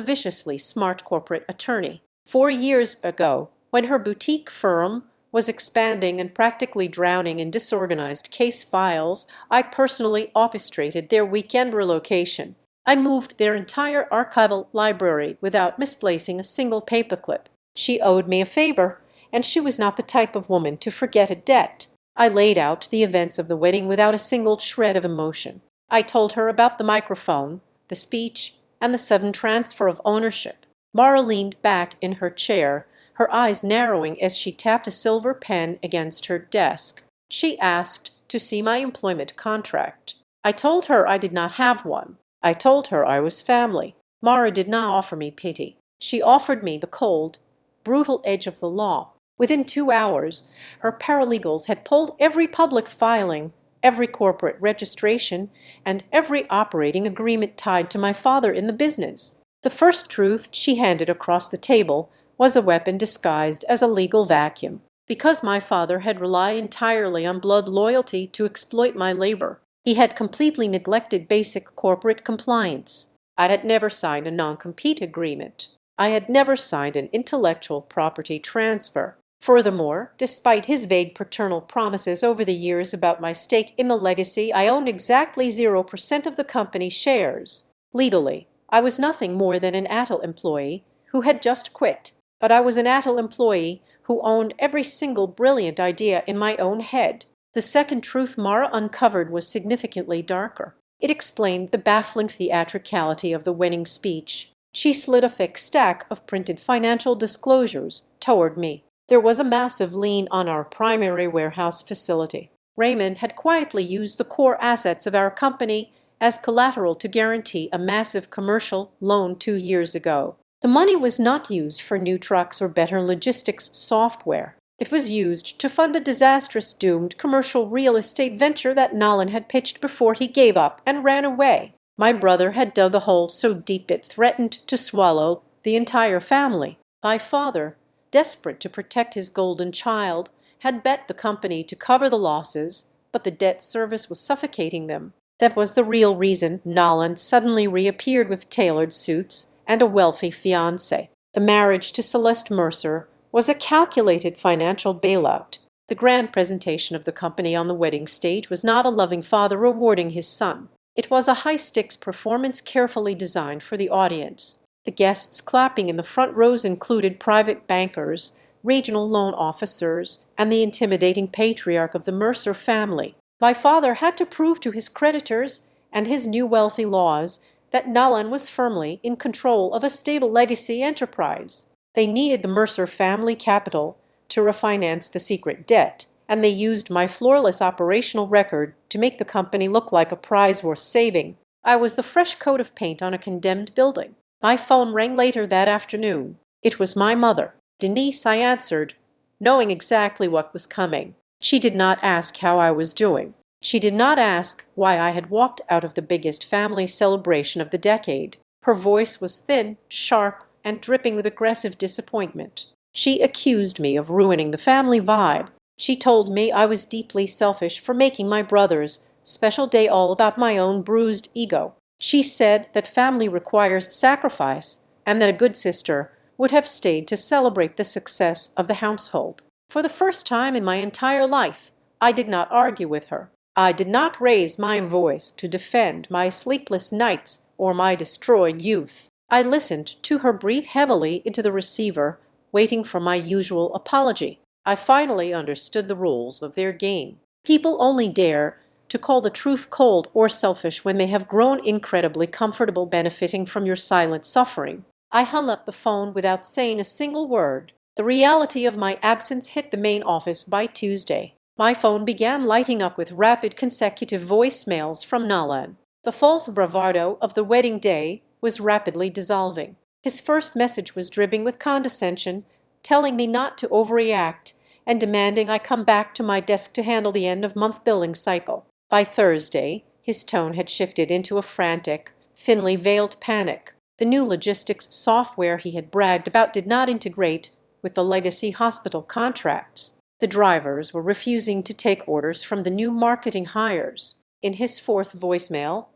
Speaker 1: viciously smart corporate attorney. 4 years ago, when her boutique firm was expanding and practically drowning in disorganized case files, I personally orchestrated their weekend relocation. I moved their entire archival library without misplacing a single paperclip. She owed me a favor, and she was not the type of woman to forget a debt. I laid out the events of the wedding without a single shred of emotion. I told her about the microphone, the speech, and the sudden transfer of ownership. Mara leaned back in her chair, her eyes narrowing as she tapped a silver pen against her desk. She asked to see my employment contract. I told her I did not have one. I told her I was family. Mara did not offer me pity. She offered me the cold, brutal edge of the law. Within 2 hours, her paralegals had pulled every public filing, every corporate registration, and every operating agreement tied to my father in the business. The first truth she handed across the table was a weapon disguised as a legal vacuum. Because my father had relied entirely on blood loyalty to exploit my labor, he had completely neglected basic corporate compliance. I had never signed a non-compete agreement. I had never signed an intellectual property transfer. Furthermore, despite his vague paternal promises over the years about my stake in the legacy, I owned exactly 0% of the company shares. Legally, I was nothing more than an ATL employee who had just quit, but I was an ATL employee who owned every single brilliant idea in my own head. The second truth Mara uncovered was significantly darker. It explained the baffling theatricality of the wedding speech. She slid a thick stack of printed financial disclosures toward me. There was a massive lien on our primary warehouse facility. Raymond had quietly used the core assets of our company as collateral to guarantee a massive commercial loan 2 years ago. The money was not used for new trucks or better logistics software. It was used to fund a disastrous doomed commercial real estate venture that Nolan had pitched before he gave up and ran away. My brother had dug a hole so deep it threatened to swallow the entire family. My father, desperate to protect his golden child, had bet the company to cover the losses, but the debt service was suffocating them. That was the real reason Nolan suddenly reappeared with tailored suits and a wealthy fiancée. The marriage to Celeste Mercer was a calculated financial bailout. The grand presentation of the company on the wedding stage was not a loving father rewarding his son. It was a high-stakes performance carefully designed for the audience. The guests clapping in the front rows included private bankers, regional loan officers, and the intimidating patriarch of the Mercer family. My father had to prove to his creditors and his new wealthy laws that Nolan was firmly in control of a stable legacy enterprise. They needed the Mercer family capital to refinance the secret debt, and they used my flawless operational record to make the company look like a prize worth saving. I was the fresh coat of paint on a condemned building. My phone rang later that afternoon. It was my mother. "Denise," I answered, knowing exactly what was coming. She did not ask how I was doing. She did not ask why I had walked out of the biggest family celebration of the decade. Her voice was thin, sharp, and dripping with aggressive disappointment. She accused me of ruining the family vibe. She told me I was deeply selfish for making my brother's special day all about my own bruised ego. She said that family requires sacrifice, and that a good sister would have stayed to celebrate the success of the household. For the first time in my entire life, I did not argue with her. I did not raise my voice to defend my sleepless nights or my destroyed youth. I listened to her breathe heavily into the receiver, waiting for my usual apology. I finally understood the rules of their game. People only dare to call the truth cold or selfish when they have grown incredibly comfortable benefiting from your silent suffering. I hung up the phone without saying a single word. The reality of my absence hit the main office by Tuesday. My phone began lighting up with rapid consecutive voicemails from Nolan. The false bravado of the wedding day was rapidly dissolving. His first message was dripping with condescension, telling me not to overreact and demanding I come back to my desk to handle the end-of-month billing cycle. By Thursday, his tone had shifted into a frantic, thinly veiled panic. The new logistics software he had bragged about did not integrate with the legacy hospital contracts. The drivers were refusing to take orders from the new marketing hires. In his fourth voicemail,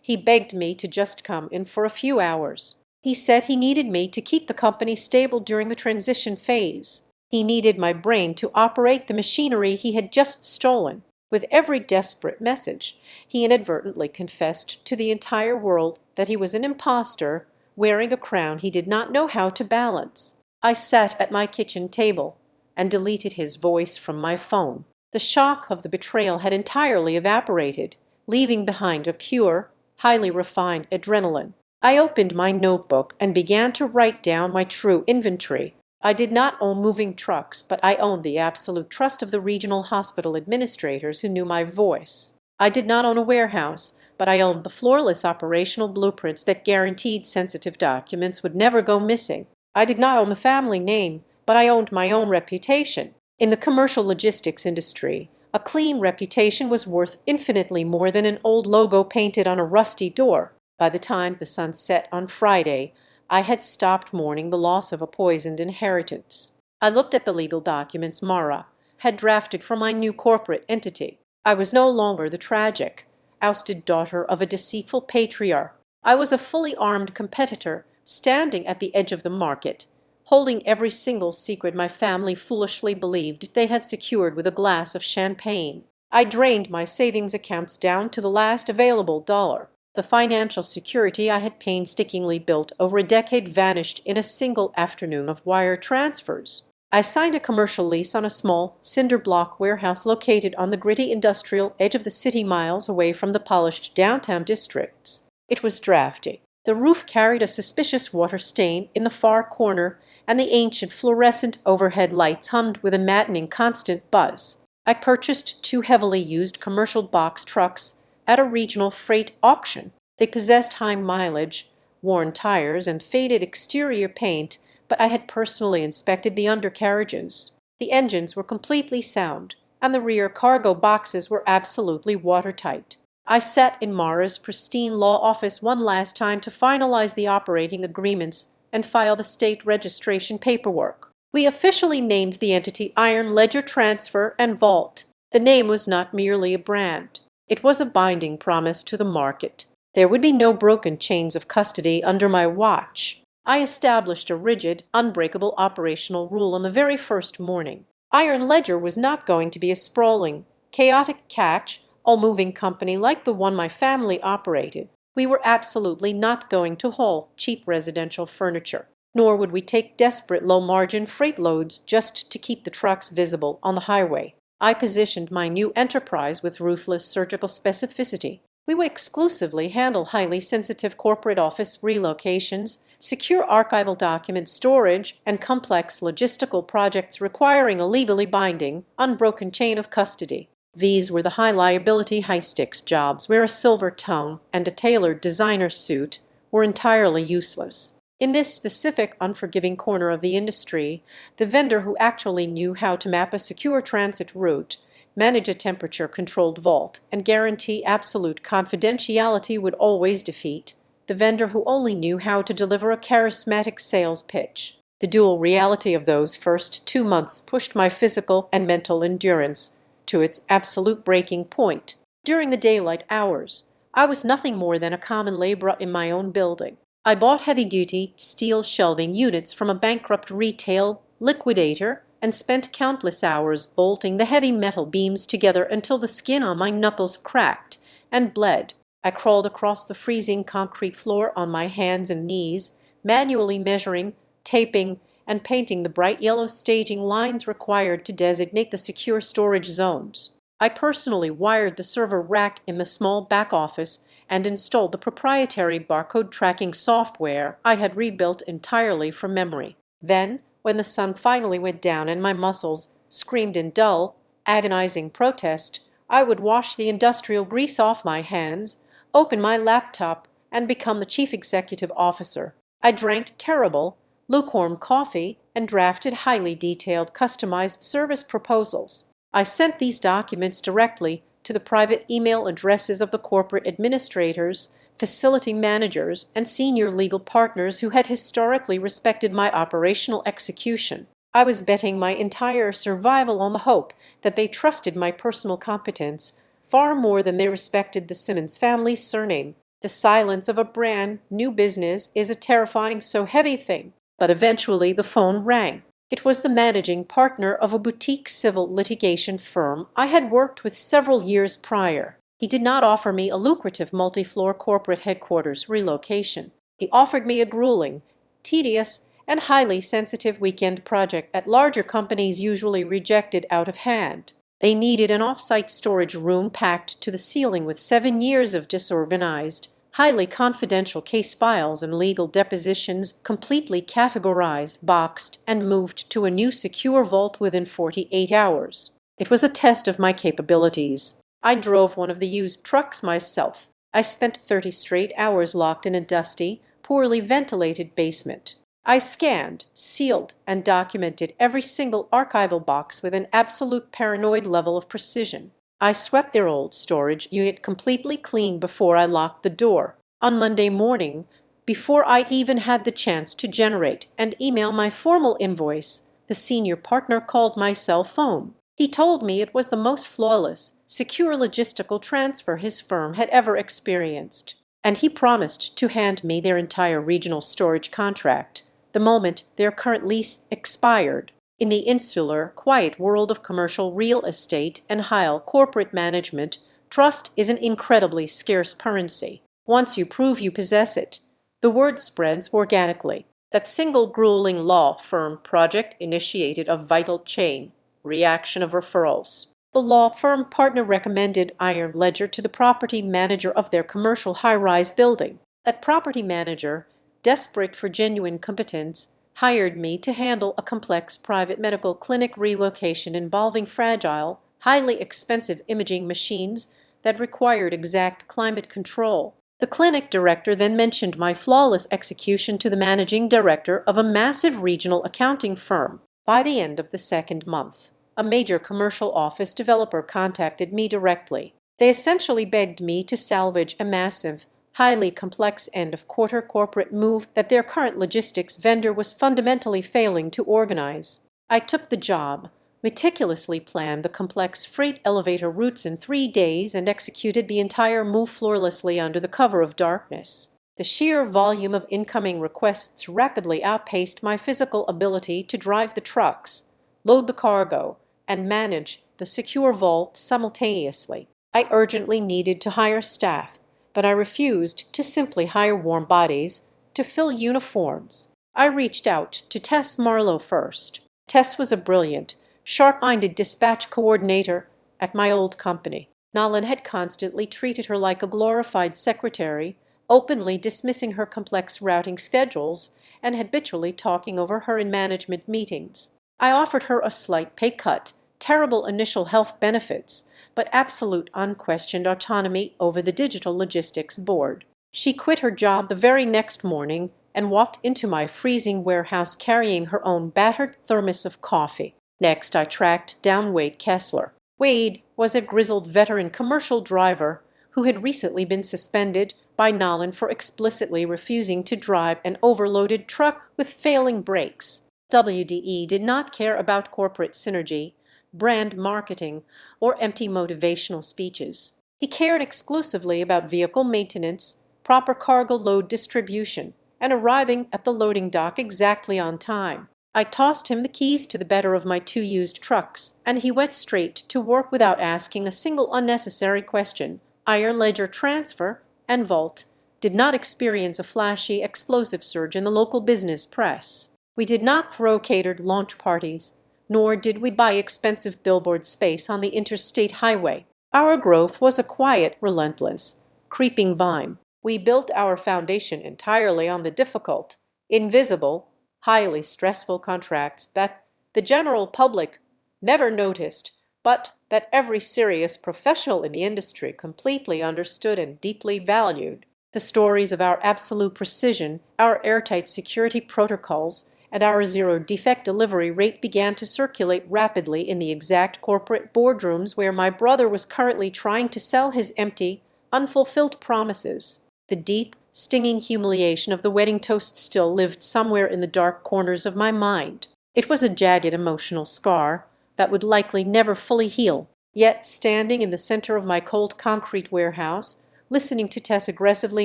Speaker 1: he begged me to just come in for a few hours. He said he needed me to keep the company stable during the transition phase. He needed my brain to operate the machinery he had just stolen. With every desperate message, he inadvertently confessed to the entire world that he was an imposter, wearing a crown he did not know how to balance. I sat at my kitchen table and deleted his voice from my phone. The shock of the betrayal had entirely evaporated, leaving behind a pure, highly refined adrenaline. I opened my notebook and began to write down my true inventory. I did not own moving trucks, but I owned the absolute trust of the regional hospital administrators who knew my voice. I did not own a warehouse, but I owned the flawless operational blueprints that guaranteed sensitive documents would never go missing. I did not own the family name, but I owned my own reputation. In the commercial logistics industry, a clean reputation was worth infinitely more than an old logo painted on a rusty door. By the time the sun set on Friday, I had stopped mourning the loss of a poisoned inheritance. I looked at the legal documents Mara had drafted for my new corporate entity. I was no longer the tragic, ousted daughter of a deceitful patriarch. I was a fully armed competitor standing at the edge of the market, holding every single secret my family foolishly believed they had secured with a glass of champagne. I drained my savings accounts down to the last available dollar. The financial security I had painstakingly built over a decade vanished in a single afternoon of wire transfers. I signed a commercial lease on a small cinder block warehouse located on the gritty industrial edge of the city miles away from the polished downtown districts. It was drafty. The roof carried a suspicious water stain in the far corner, and the ancient fluorescent overhead lights hummed with a maddening constant buzz. I purchased 2 heavily used commercial box trucks at a regional freight auction. They possessed high mileage, worn tires, and faded exterior paint, but I had personally inspected the undercarriages. The engines were completely sound, and the rear cargo boxes were absolutely watertight. I sat in Mara's pristine law office one last time to finalize the operating agreements and file the state registration paperwork. We officially named the entity Iron Ledger Transfer and Vault. The name was not merely a brand. It was a binding promise to the market. There would be no broken chains of custody under my watch. I established a rigid, unbreakable operational rule on the very first morning. Iron Ledger was not going to be a sprawling, chaotic catch all-moving company like the one my family operated, we were absolutely not going to haul cheap residential furniture, nor would we take desperate low-margin freight loads just to keep the trucks visible on the highway. I positioned my new enterprise with ruthless surgical specificity. We would exclusively handle highly sensitive corporate office relocations, secure archival document storage, and complex logistical projects requiring a legally binding, unbroken chain of custody. These were the high-liability, high-stakes jobs where a silver tongue and a tailored designer suit were entirely useless. In this specific, unforgiving corner of the industry, the vendor who actually knew how to map a secure transit route, manage a temperature-controlled vault, and guarantee absolute confidentiality would always defeat the vendor who only knew how to deliver a charismatic sales pitch. The dual reality of those first 2 months pushed my physical and mental endurance to its absolute breaking point. During the daylight hours, I was nothing more than a common laborer in my own building. I bought heavy-duty steel shelving units from a bankrupt retail liquidator and spent countless hours bolting the heavy metal beams together until the skin on my knuckles cracked and bled. I crawled across the freezing concrete floor on my hands and knees, manually measuring, taping, and painting the bright yellow staging lines required to designate the secure storage zones. I personally wired the server rack in the small back office and installed the proprietary barcode tracking software I had rebuilt entirely from memory. Then, when the sun finally went down and my muscles screamed in dull, agonizing protest, I would wash the industrial grease off my hands, open my laptop, and become the chief executive officer. I drank terrible, lukewarm coffee and drafted highly detailed, customized service proposals. I sent these documents directly to the private email addresses of the corporate administrators, facility managers, and senior legal partners who had historically respected my operational execution. I was betting my entire survival on the hope that they trusted my personal competence far more than they respected the Simmons family's surname. The silence of a brand new business is a terrifying, so heavy thing. But eventually the phone rang. It was the managing partner of a boutique civil litigation firm I had worked with several years prior. He did not offer me a lucrative multi-floor corporate headquarters relocation. He offered me a grueling, tedious, and highly sensitive weekend project that larger companies usually rejected out of hand. They needed an off-site storage room packed to the ceiling with 7 years of disorganized, highly confidential case files and legal depositions completely categorized, boxed, and moved to a new secure vault within 48 hours. It was a test of my capabilities. I drove one of the used trucks myself. I spent 30 straight hours locked in a dusty, poorly ventilated basement. I scanned, sealed, and documented every single archival box with an absolute paranoid level of precision. I swept their old storage unit completely clean before I locked the door. On Monday morning, before I even had the chance to generate and email my formal invoice, the senior partner called my cell phone. He told me it was the most flawless, secure logistical transfer his firm had ever experienced, and he promised to hand me their entire regional storage contract the moment their current lease expired. In the insular, quiet world of commercial real estate and high corporate management, trust is an incredibly scarce currency. Once you prove you possess it, the word spreads organically. That single grueling law firm project initiated a vital chain reaction of referrals. The law firm partner recommended Iron Ledger to the property manager of their commercial high-rise building. That property manager, desperate for genuine competence, hired me to handle a complex private medical clinic relocation involving fragile, highly expensive imaging machines that required exact climate control. The clinic director then mentioned my flawless execution to the managing director of a massive regional accounting firm. By the end of the second month, a major commercial office developer contacted me directly. They essentially begged me to salvage a massive, highly complex end-of-quarter corporate move that their current logistics vendor was fundamentally failing to organize. I took the job, meticulously planned the complex freight elevator routes in 3 days, and executed the entire move flawlessly under the cover of darkness. The sheer volume of incoming requests rapidly outpaced my physical ability to drive the trucks, load the cargo, and manage the secure vault simultaneously. I urgently needed to hire staff, but I refused to simply hire warm bodies to fill uniforms. I reached out to Tess Marlowe first. Tess was a brilliant, sharp-minded dispatch coordinator at my old company. Nolan had constantly treated her like a glorified secretary, openly dismissing her complex routing schedules and habitually talking over her in management meetings. I offered her a slight pay cut, terrible initial health benefits, but absolute unquestioned autonomy over the digital logistics board. She quit her job the very next morning and walked into my freezing warehouse carrying her own battered thermos of coffee. Next, I tracked down Wade Kessler. Wade was a grizzled veteran commercial driver who had recently been suspended by Nolan for explicitly refusing to drive an overloaded truck with failing brakes. WDE did not care about corporate synergy, brand marketing, or empty motivational speeches. He cared exclusively about vehicle maintenance, proper cargo load distribution, and arriving at the loading dock exactly on time. I tossed him the keys to the better of my 2 used trucks, and he went straight to work without asking a single unnecessary question. Iron ledger transfer and vault did not experience a flashy, explosive surge in the local business press. We did not throw catered launch parties, nor did we buy expensive billboard space on the interstate highway. Our growth was a quiet, relentless, creeping vine. We built our foundation entirely on the difficult, invisible, highly stressful contracts that the general public never noticed, but that every serious professional in the industry completely understood and deeply valued. The stories of our absolute precision, our airtight security protocols, and our zero-defect delivery rate began to circulate rapidly in the exact corporate boardrooms where my brother was currently trying to sell his empty, unfulfilled promises. The deep, stinging humiliation of the wedding toast still lived somewhere in the dark corners of my mind. It was a jagged emotional scar that would likely never fully heal. Yet, standing in the center of my cold concrete warehouse, listening to Tess aggressively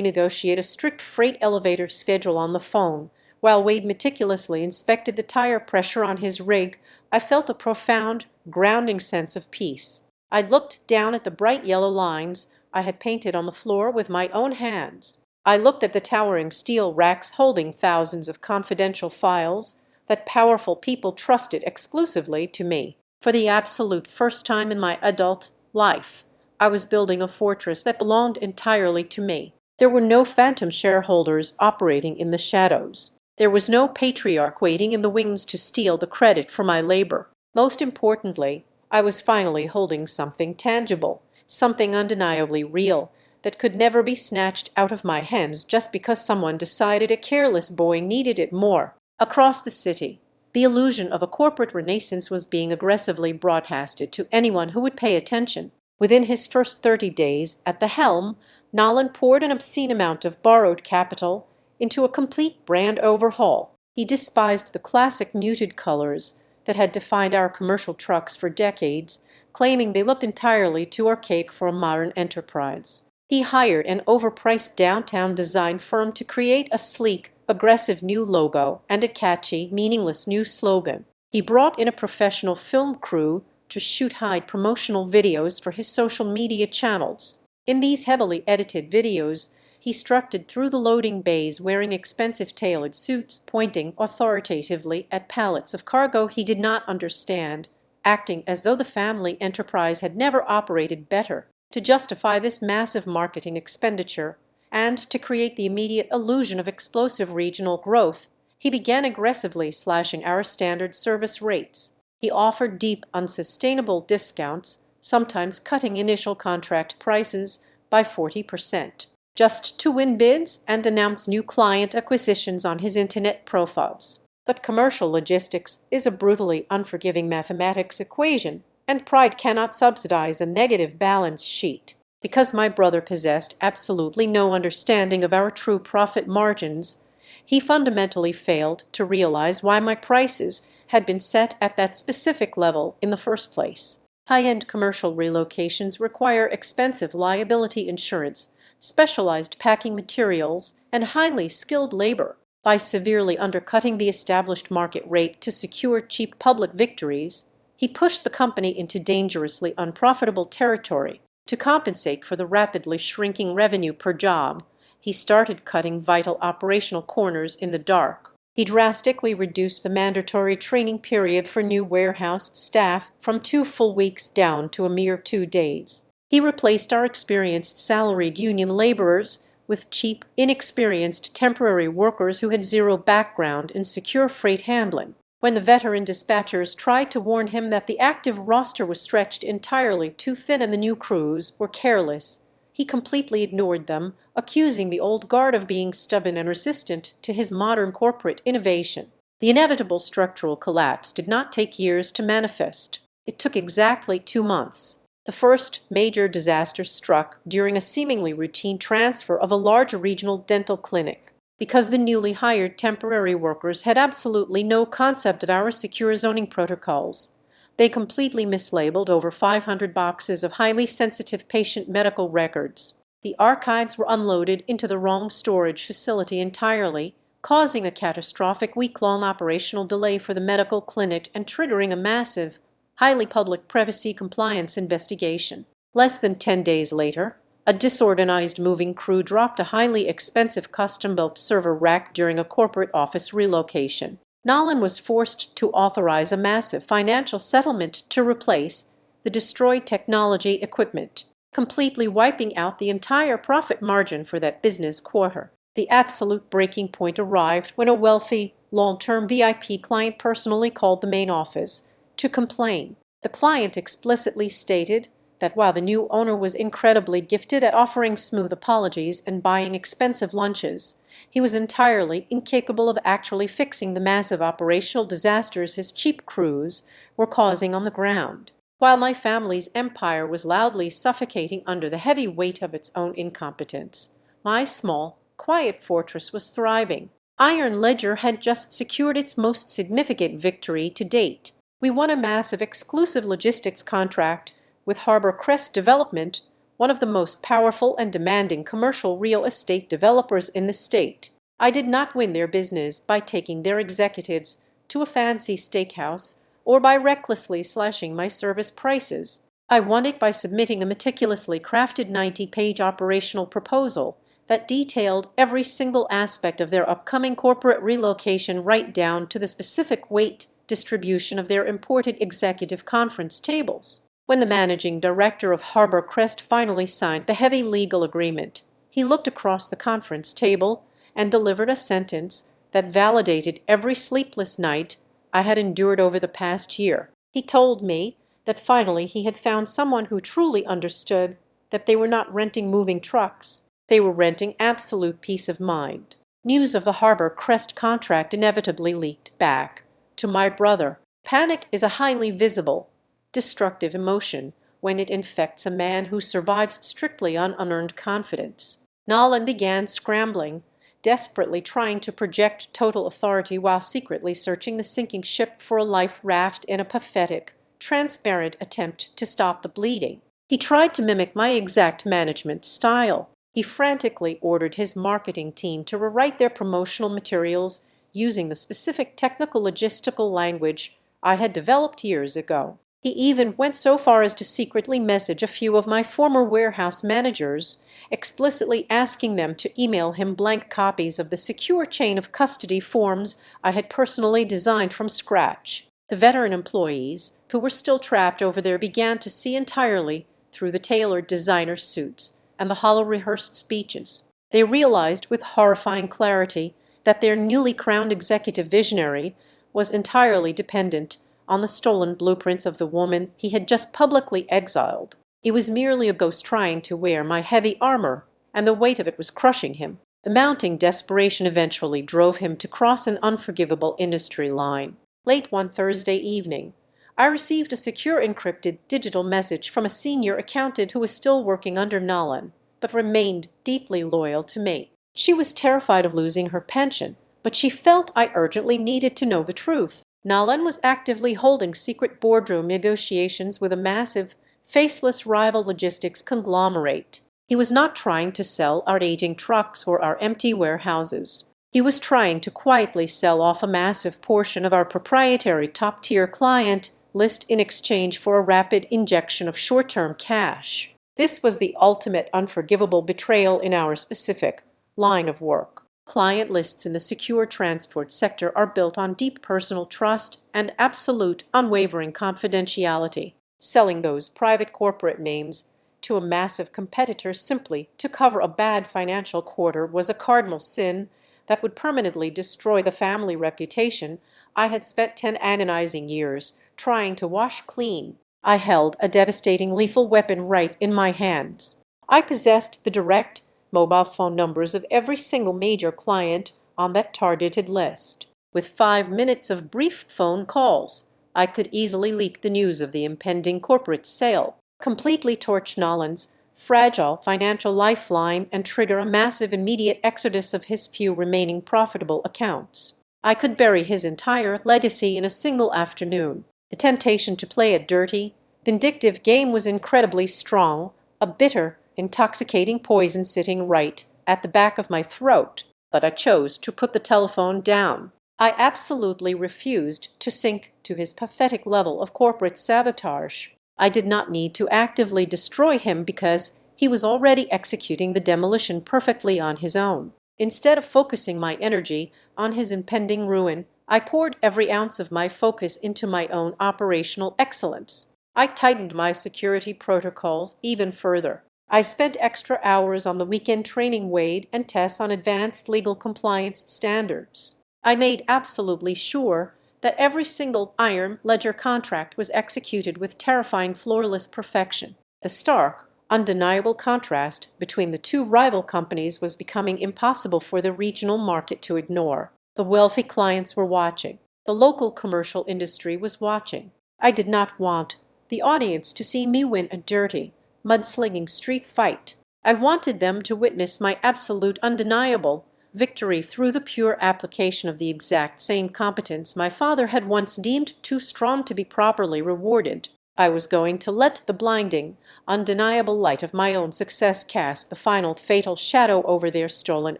Speaker 1: negotiate a strict freight elevator schedule on the phone, while Wade meticulously inspected the tire pressure on his rig, I felt a profound, grounding sense of peace. I looked down at the bright yellow lines I had painted on the floor with my own hands. I looked at the towering steel racks holding thousands of confidential files that powerful people trusted exclusively to me. For the absolute first time in my adult life, I was building a fortress that belonged entirely to me. There were no phantom shareholders operating in the shadows. There was no patriarch waiting in the wings to steal the credit for my labor. Most importantly, I was finally holding something tangible, something undeniably real, that could never be snatched out of my hands just because someone decided a careless boy needed it more. Across the city, the illusion of a corporate renaissance was being aggressively broadcasted to anyone who would pay attention. Within his first 30 days at the helm, Nolan poured an obscene amount of borrowed capital into a complete brand overhaul. He despised the classic muted colors that had defined our commercial trucks for decades, claiming they looked entirely too archaic for a modern enterprise. He hired an overpriced downtown design firm to create a sleek, aggressive new logo and a catchy, meaningless new slogan. He brought in a professional film crew to shoot high promotional videos for his social media channels. In these heavily edited videos, he strutted through the loading bays wearing expensive tailored suits, pointing authoritatively at pallets of cargo he did not understand, acting as though the family enterprise had never operated better. To justify this massive marketing expenditure and to create the immediate illusion of explosive regional growth, he began aggressively slashing our standard service rates. He offered deep, unsustainable discounts, sometimes cutting initial contract prices by 40%, just to win bids and announce new client acquisitions on his internet profiles. But commercial logistics is a brutally unforgiving mathematics equation, and pride cannot subsidize a negative balance sheet. Because my brother possessed absolutely no understanding of our true profit margins, he fundamentally failed to realize why my prices had been set at that specific level in the first place. High-end commercial relocations require expensive liability insurance, specialized packing materials, and highly skilled labor. By severely undercutting the established market rate to secure cheap public victories, he pushed the company into dangerously unprofitable territory. To compensate for the rapidly shrinking revenue per job, he started cutting vital operational corners in the dark. He drastically reduced the mandatory training period for new warehouse staff from 2 full weeks down to a mere 2 days. He replaced our experienced salaried union laborers with cheap, inexperienced temporary workers who had zero background in secure freight handling. When the veteran dispatchers tried to warn him that the active roster was stretched entirely too thin and the new crews were careless, he completely ignored them, accusing the old guard of being stubborn and resistant to his modern corporate innovation. The inevitable structural collapse did not take years to manifest. It took exactly 2 months. The first major disaster struck during a seemingly routine transfer of a large regional dental clinic. Because the newly hired temporary workers had absolutely no concept of our secure zoning protocols, they completely mislabeled over 500 boxes of highly sensitive patient medical records. The archives were unloaded into the wrong storage facility entirely, causing a catastrophic week-long operational delay for the medical clinic and triggering a massive, highly public privacy compliance investigation. Less than 10 days later, a disorganized moving crew dropped a highly expensive custom-built server rack during a corporate office relocation. Nolan was forced to authorize a massive financial settlement to replace the destroyed technology equipment, completely wiping out the entire profit margin for that business quarter. The absolute breaking point arrived when a wealthy, long-term VIP client personally called the main office to complain. The client explicitly stated that while the new owner was incredibly gifted at offering smooth apologies and buying expensive lunches, he was entirely incapable of actually fixing the massive operational disasters his cheap crews were causing on the ground. While my family's empire was loudly suffocating under the heavy weight of its own incompetence, my small, quiet fortress was thriving. Iron Ledger had just secured its most significant victory to date. We won a massive exclusive logistics contract with Harbor Crest Development, one of the most powerful and demanding commercial real estate developers in the state. I did not win their business by taking their executives to a fancy steakhouse or by recklessly slashing my service prices. I won it by submitting a meticulously crafted 90-page operational proposal that detailed every single aspect of their upcoming corporate relocation right down to the specific weight distribution of their imported executive conference tables. When the managing director of Harbor Crest finally signed the heavy legal agreement, he looked across the conference table and delivered a sentence that validated every sleepless night I had endured over the past year. He told me that finally he had found someone who truly understood that they were not renting moving trucks. They were renting absolute peace of mind. News of the Harbor Crest contract inevitably leaked back to my brother. Panic is a highly visible, destructive emotion when it infects a man who survives strictly on unearned confidence. Nolan began scrambling, desperately trying to project total authority while secretly searching the sinking ship for a life raft in a pathetic, transparent attempt to stop the bleeding. He tried to mimic my exact management style. He frantically ordered his marketing team to rewrite their promotional materials using the specific technical logistical language I had developed years ago. He even went so far as to secretly message a few of my former warehouse managers, explicitly asking them to email him blank copies of the secure chain of custody forms I had personally designed from scratch. The veteran employees, who were still trapped over there, began to see entirely through the tailored designer suits and the hollow rehearsed speeches. They realized with horrifying clarity that their newly crowned executive visionary was entirely dependent on the stolen blueprints of the woman he had just publicly exiled. He was merely a ghost trying to wear my heavy armor, and the weight of it was crushing him. The mounting desperation eventually drove him to cross an unforgivable industry line. Late one Thursday evening, I received a secure encrypted digital message from a senior accountant who was still working under Nolan, but remained deeply loyal to me. She was terrified of losing her pension, but she felt I urgently needed to know the truth. Nolan was actively holding secret boardroom negotiations with a massive, faceless rival logistics conglomerate. He was not trying to sell our aging trucks or our empty warehouses. He was trying to quietly sell off a massive portion of our proprietary top-tier client list in exchange for a rapid injection of short-term cash. This was the ultimate unforgivable betrayal in our specific line of work. Client lists in the secure transport sector are built on deep personal trust and absolute, unwavering confidentiality. Selling those private corporate names to a massive competitor simply to cover a bad financial quarter was a cardinal sin that would permanently destroy the family reputation I had spent 10 agonizing years trying to wash clean. I held a devastating lethal weapon right in my hands. I possessed the direct, mobile phone numbers of every single major client on that targeted list. With 5 minutes of brief phone calls, I could easily leak the news of the impending corporate sale, completely torch Nolan's fragile financial lifeline, and trigger a massive immediate exodus of his few remaining profitable accounts. I could bury his entire legacy in a single afternoon. The temptation to play a dirty, vindictive game was incredibly strong, a bitter, intoxicating poison sitting right at the back of my throat, but I chose to put the telephone down. I absolutely refused to sink to his pathetic level of corporate sabotage. I did not need to actively destroy him because he was already executing the demolition perfectly on his own. Instead of focusing my energy on his impending ruin, I poured every ounce of my focus into my own operational excellence. I tightened my security protocols even further. I spent extra hours on the weekend training Wade and Tess on advanced legal compliance standards. I made absolutely sure that every single iron ledger contract was executed with terrifying flawless perfection. The stark, undeniable contrast between the two rival companies was becoming impossible for the regional market to ignore. The wealthy clients were watching. The local commercial industry was watching. I did not want the audience to see me win a dirty, mudslinging street fight. I wanted them to witness my absolute, undeniable victory through the pure application of the exact same competence my father had once deemed too strong to be properly rewarded. I was going to let the blinding, undeniable light of my own success cast the final fatal shadow over their stolen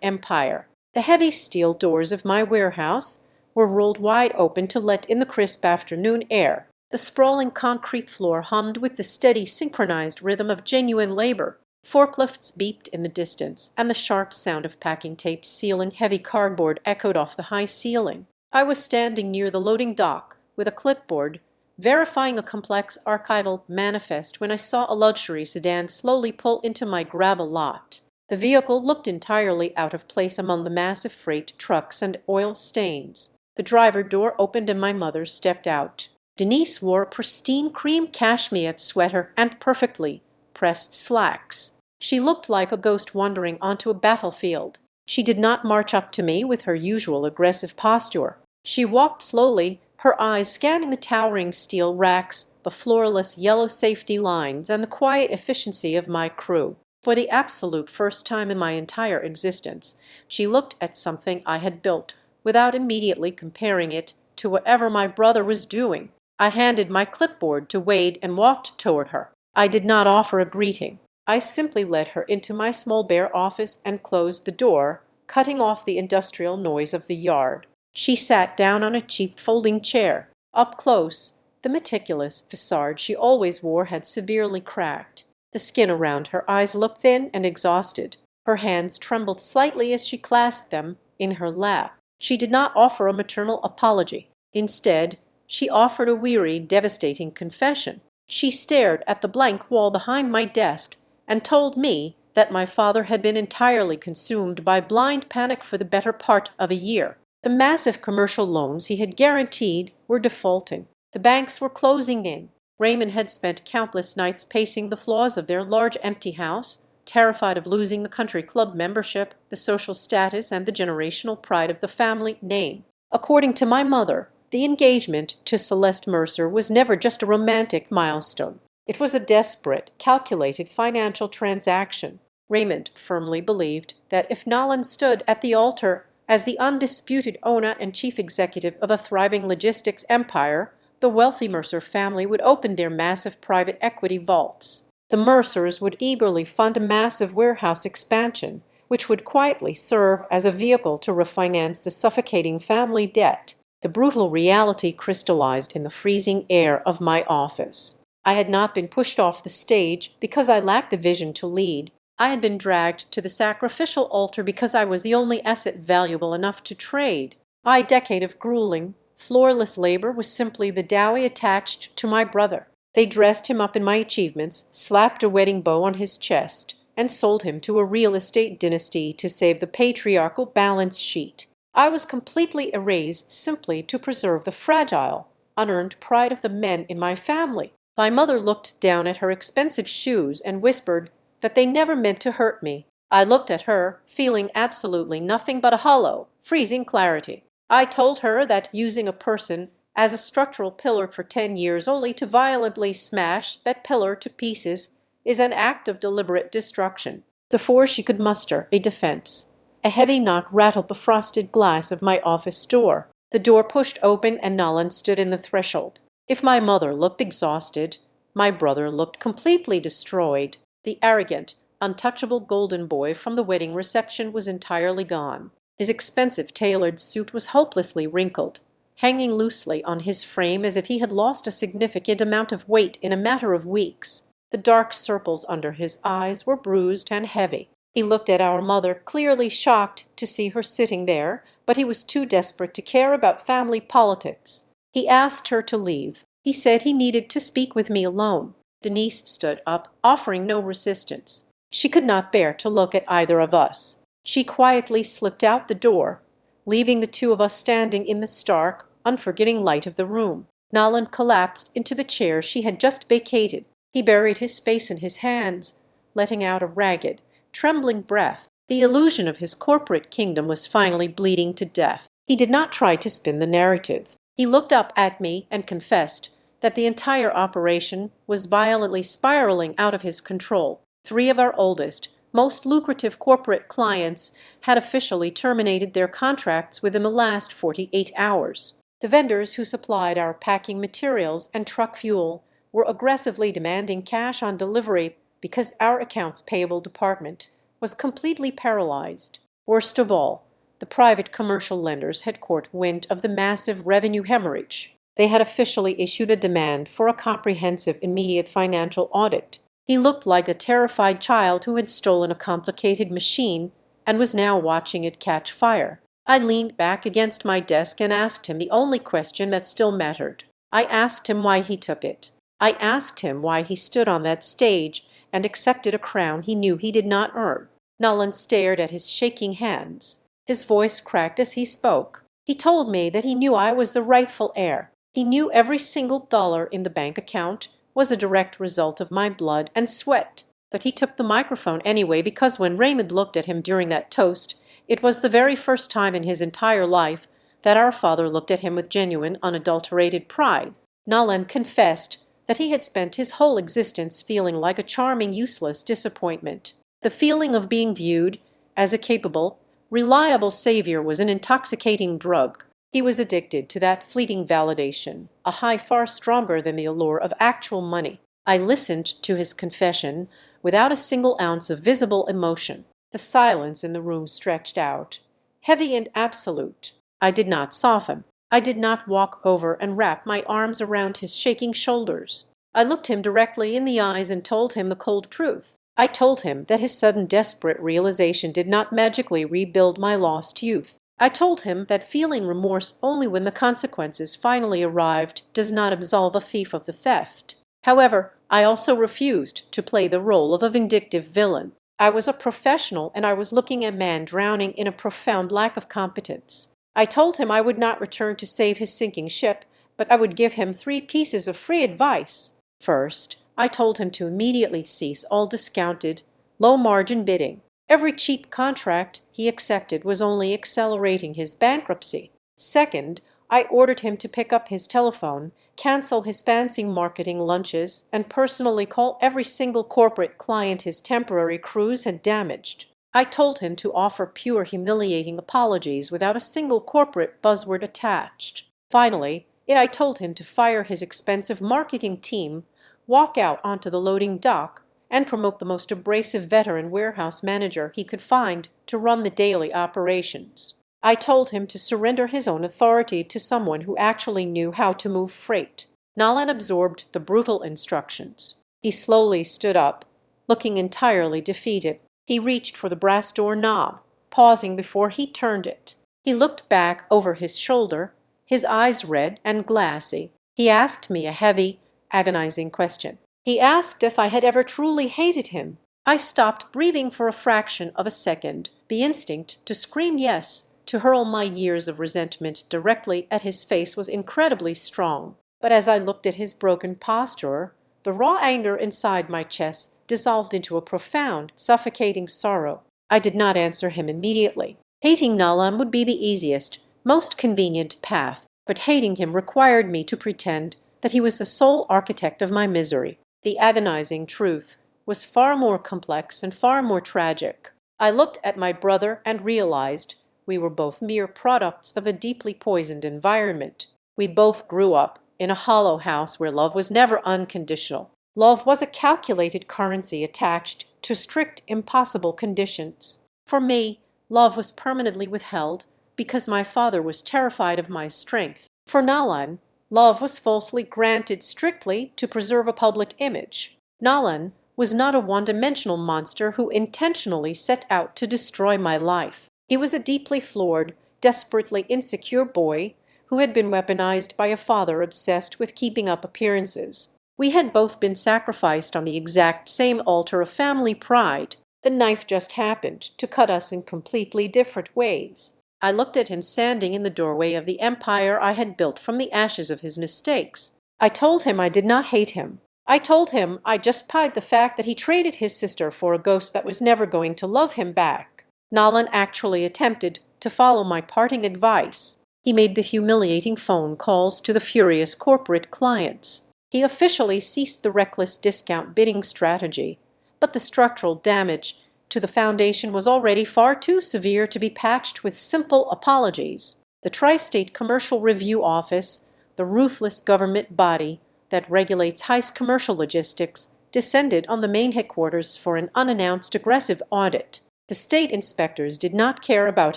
Speaker 1: empire. The heavy steel doors of my warehouse were rolled wide open to let in the crisp afternoon air. The sprawling concrete floor hummed with the steady, synchronized rhythm of genuine labor. Forklifts beeped in the distance, and the sharp sound of packing taped seal and heavy cardboard echoed off the high ceiling. I was standing near the loading dock with a clipboard, verifying a complex archival manifest when I saw a luxury sedan slowly pull into my gravel lot. The vehicle looked entirely out of place among the massive freight trucks and oil stains. The driver door opened and my mother stepped out. Denise wore a pristine cream cashmere sweater and perfectly pressed slacks. She looked like a ghost wandering onto a battlefield. She did not march up to me with her usual aggressive posture. She walked slowly, her eyes scanning the towering steel racks, the floorless yellow safety lines, and the quiet efficiency of my crew. For the absolute first time in my entire existence, she looked at something I had built without immediately comparing it to whatever my brother was doing. I handed my clipboard to Wade and walked toward her. I did not offer a greeting. I simply led her into my small bare office and closed the door, cutting off the industrial noise of the yard. She sat down on a cheap folding chair. Up close, the meticulous facade she always wore had severely cracked. The skin around her eyes looked thin and exhausted. Her hands trembled slightly as she clasped them in her lap. She did not offer a maternal apology. Instead, she offered a weary, devastating confession. She stared at the blank wall behind my desk and told me that my father had been entirely consumed by blind panic for the better part of a year. The massive commercial loans he had guaranteed were defaulting. The banks were closing in. Raymond had spent countless nights pacing the floors of their large empty house, terrified of losing the country club membership, the social status, and the generational pride of the family name. According to my mother, the engagement to Celeste Mercer was never just a romantic milestone. It was a desperate, calculated financial transaction. Raymond firmly believed that if Nolan stood at the altar as the undisputed owner and chief executive of a thriving logistics empire, the wealthy Mercer family would open their massive private equity vaults. The Mercers would eagerly fund a massive warehouse expansion, which would quietly serve as a vehicle to refinance the suffocating family debt. The brutal reality crystallized in the freezing air of my office. I had not been pushed off the stage because I lacked the vision to lead. I had been dragged to the sacrificial altar because I was the only asset valuable enough to trade. My decade of grueling, floorless labor was simply the dowry attached to my brother. They dressed him up in my achievements, slapped a wedding bow on his chest, and sold him to a real estate dynasty to save the patriarchal balance sheet. I was completely erased simply to preserve the fragile, unearned pride of the men in my family. My mother looked down at her expensive shoes and whispered that they never meant to hurt me. I looked at her, feeling absolutely nothing but a hollow, freezing clarity. I told her that using a person as a structural pillar for 10 years only to violently smash that pillar to pieces is an act of deliberate destruction. Before she could muster a defense, a heavy knock rattled the frosted glass of my office door. The door pushed open and Nolan stood in the threshold. If my mother looked exhausted, my brother looked completely destroyed. The arrogant, untouchable golden boy from the wedding reception was entirely gone. His expensive tailored suit was hopelessly wrinkled, hanging loosely on his frame as if he had lost a significant amount of weight in a matter of weeks. The dark circles under his eyes were bruised and heavy. He looked at our mother, clearly shocked to see her sitting there, but he was too desperate to care about family politics. He asked her to leave. He said he needed to speak with me alone. Denise stood up, offering no resistance. She could not bear to look at either of us. She quietly slipped out the door, leaving the two of us standing in the stark, unforgetting light of the room. Nolan collapsed into the chair she had just vacated. He buried his face in his hands, letting out a ragged, trembling breath. The illusion of his corporate kingdom was finally bleeding to death. He did not try to spin the narrative. He looked up at me and confessed that the entire operation was violently spiraling out of his control. 3 of our oldest, most lucrative corporate clients had officially terminated their contracts within the last 48 hours. The vendors who supplied our packing materials and truck fuel were aggressively demanding cash on delivery because our accounts payable department was completely paralyzed. Worst of all, the private commercial lenders had caught wind of the massive revenue hemorrhage. They had officially issued a demand for a comprehensive immediate financial audit. He looked like a terrified child who had stolen a complicated machine and was now watching it catch fire. I leaned back against my desk and asked him the only question that still mattered. I asked him why he took it. I asked him why he stood on that stage and accepted a crown he knew he did not earn. Nolan stared at his shaking hands. His voice cracked as he spoke. He told me that he knew I was the rightful heir. He knew every single dollar in the bank account was a direct result of my blood and sweat. But he took the microphone anyway because when Raymond looked at him during that toast, it was the very first time in his entire life that our father looked at him with genuine, unadulterated pride. Nolan confessed that he had spent his whole existence feeling like a charming, useless disappointment. The feeling of being viewed as a capable, reliable savior was an intoxicating drug. He was addicted to that fleeting validation, a high far stronger than the allure of actual money. I listened to his confession without a single ounce of visible emotion. The silence in the room stretched out, heavy and absolute. I did not soften. I did not walk over and wrap my arms around his shaking shoulders. I looked him directly in the eyes and told him the cold truth. I told him that his sudden desperate realization did not magically rebuild my lost youth. I told him that feeling remorse only when the consequences finally arrived does not absolve a thief of the theft. However, I also refused to play the role of a vindictive villain. I was a professional and I was looking at a man drowning in a profound lack of competence. I told him I would not return to save his sinking ship, but I would give him 3 pieces of free advice. First, I told him to immediately cease all discounted, low-margin bidding. Every cheap contract he accepted was only accelerating his bankruptcy. Second, I ordered him to pick up his telephone, cancel his fancy marketing lunches, and personally call every single corporate client his temporary cruise had damaged. I told him to offer pure humiliating apologies without a single corporate buzzword attached. Finally, I told him to fire his expensive marketing team, walk out onto the loading dock, and promote the most abrasive veteran warehouse manager he could find to run the daily operations. I told him to surrender his own authority to someone who actually knew how to move freight. Nalan absorbed the brutal instructions. He slowly stood up, looking entirely defeated. He reached for the brass door knob, pausing before he turned it. He looked back over his shoulder, his eyes red and glassy. He asked me a heavy, agonizing question. He asked if I had ever truly hated him. I stopped breathing for a fraction of a second. The instinct to scream yes, to hurl my years of resentment directly at his face was incredibly strong. But as I looked at his broken posture, the raw anger inside my chest dissolved into a profound, suffocating sorrow. I did not answer him immediately. Hating Nalan would be the easiest, most convenient path, but hating him required me to pretend that he was the sole architect of my misery. The agonizing truth was far more complex and far more tragic. I looked at my brother and realized we were both mere products of a deeply poisoned environment. We both grew up in a hollow house where love was never unconditional. Love was a calculated currency attached to strict, impossible conditions. For me, love was permanently withheld because my father was terrified of my strength. For Nalan, love was falsely granted strictly to preserve a public image. Nalan was not a one-dimensional monster who intentionally set out to destroy my life. He was a deeply flawed, desperately insecure boy who had been weaponized by a father obsessed with keeping up appearances. We had both been sacrificed on the exact same altar of family pride. The knife just happened to cut us in completely different ways. I looked at him standing in the doorway of the empire I had built from the ashes of his mistakes. I told him I did not hate him. I told him I just pied the fact that he traded his sister for a ghost that was never going to love him back. Nalan actually attempted to follow my parting advice. He made the humiliating phone calls to the furious corporate clients. He officially ceased the reckless discount bidding strategy, but the structural damage to the foundation was already far too severe to be patched with simple apologies. The Tri-State Commercial Review Office, the ruthless government body that regulates heist commercial logistics, descended on the main headquarters for an unannounced aggressive audit. The state inspectors did not care about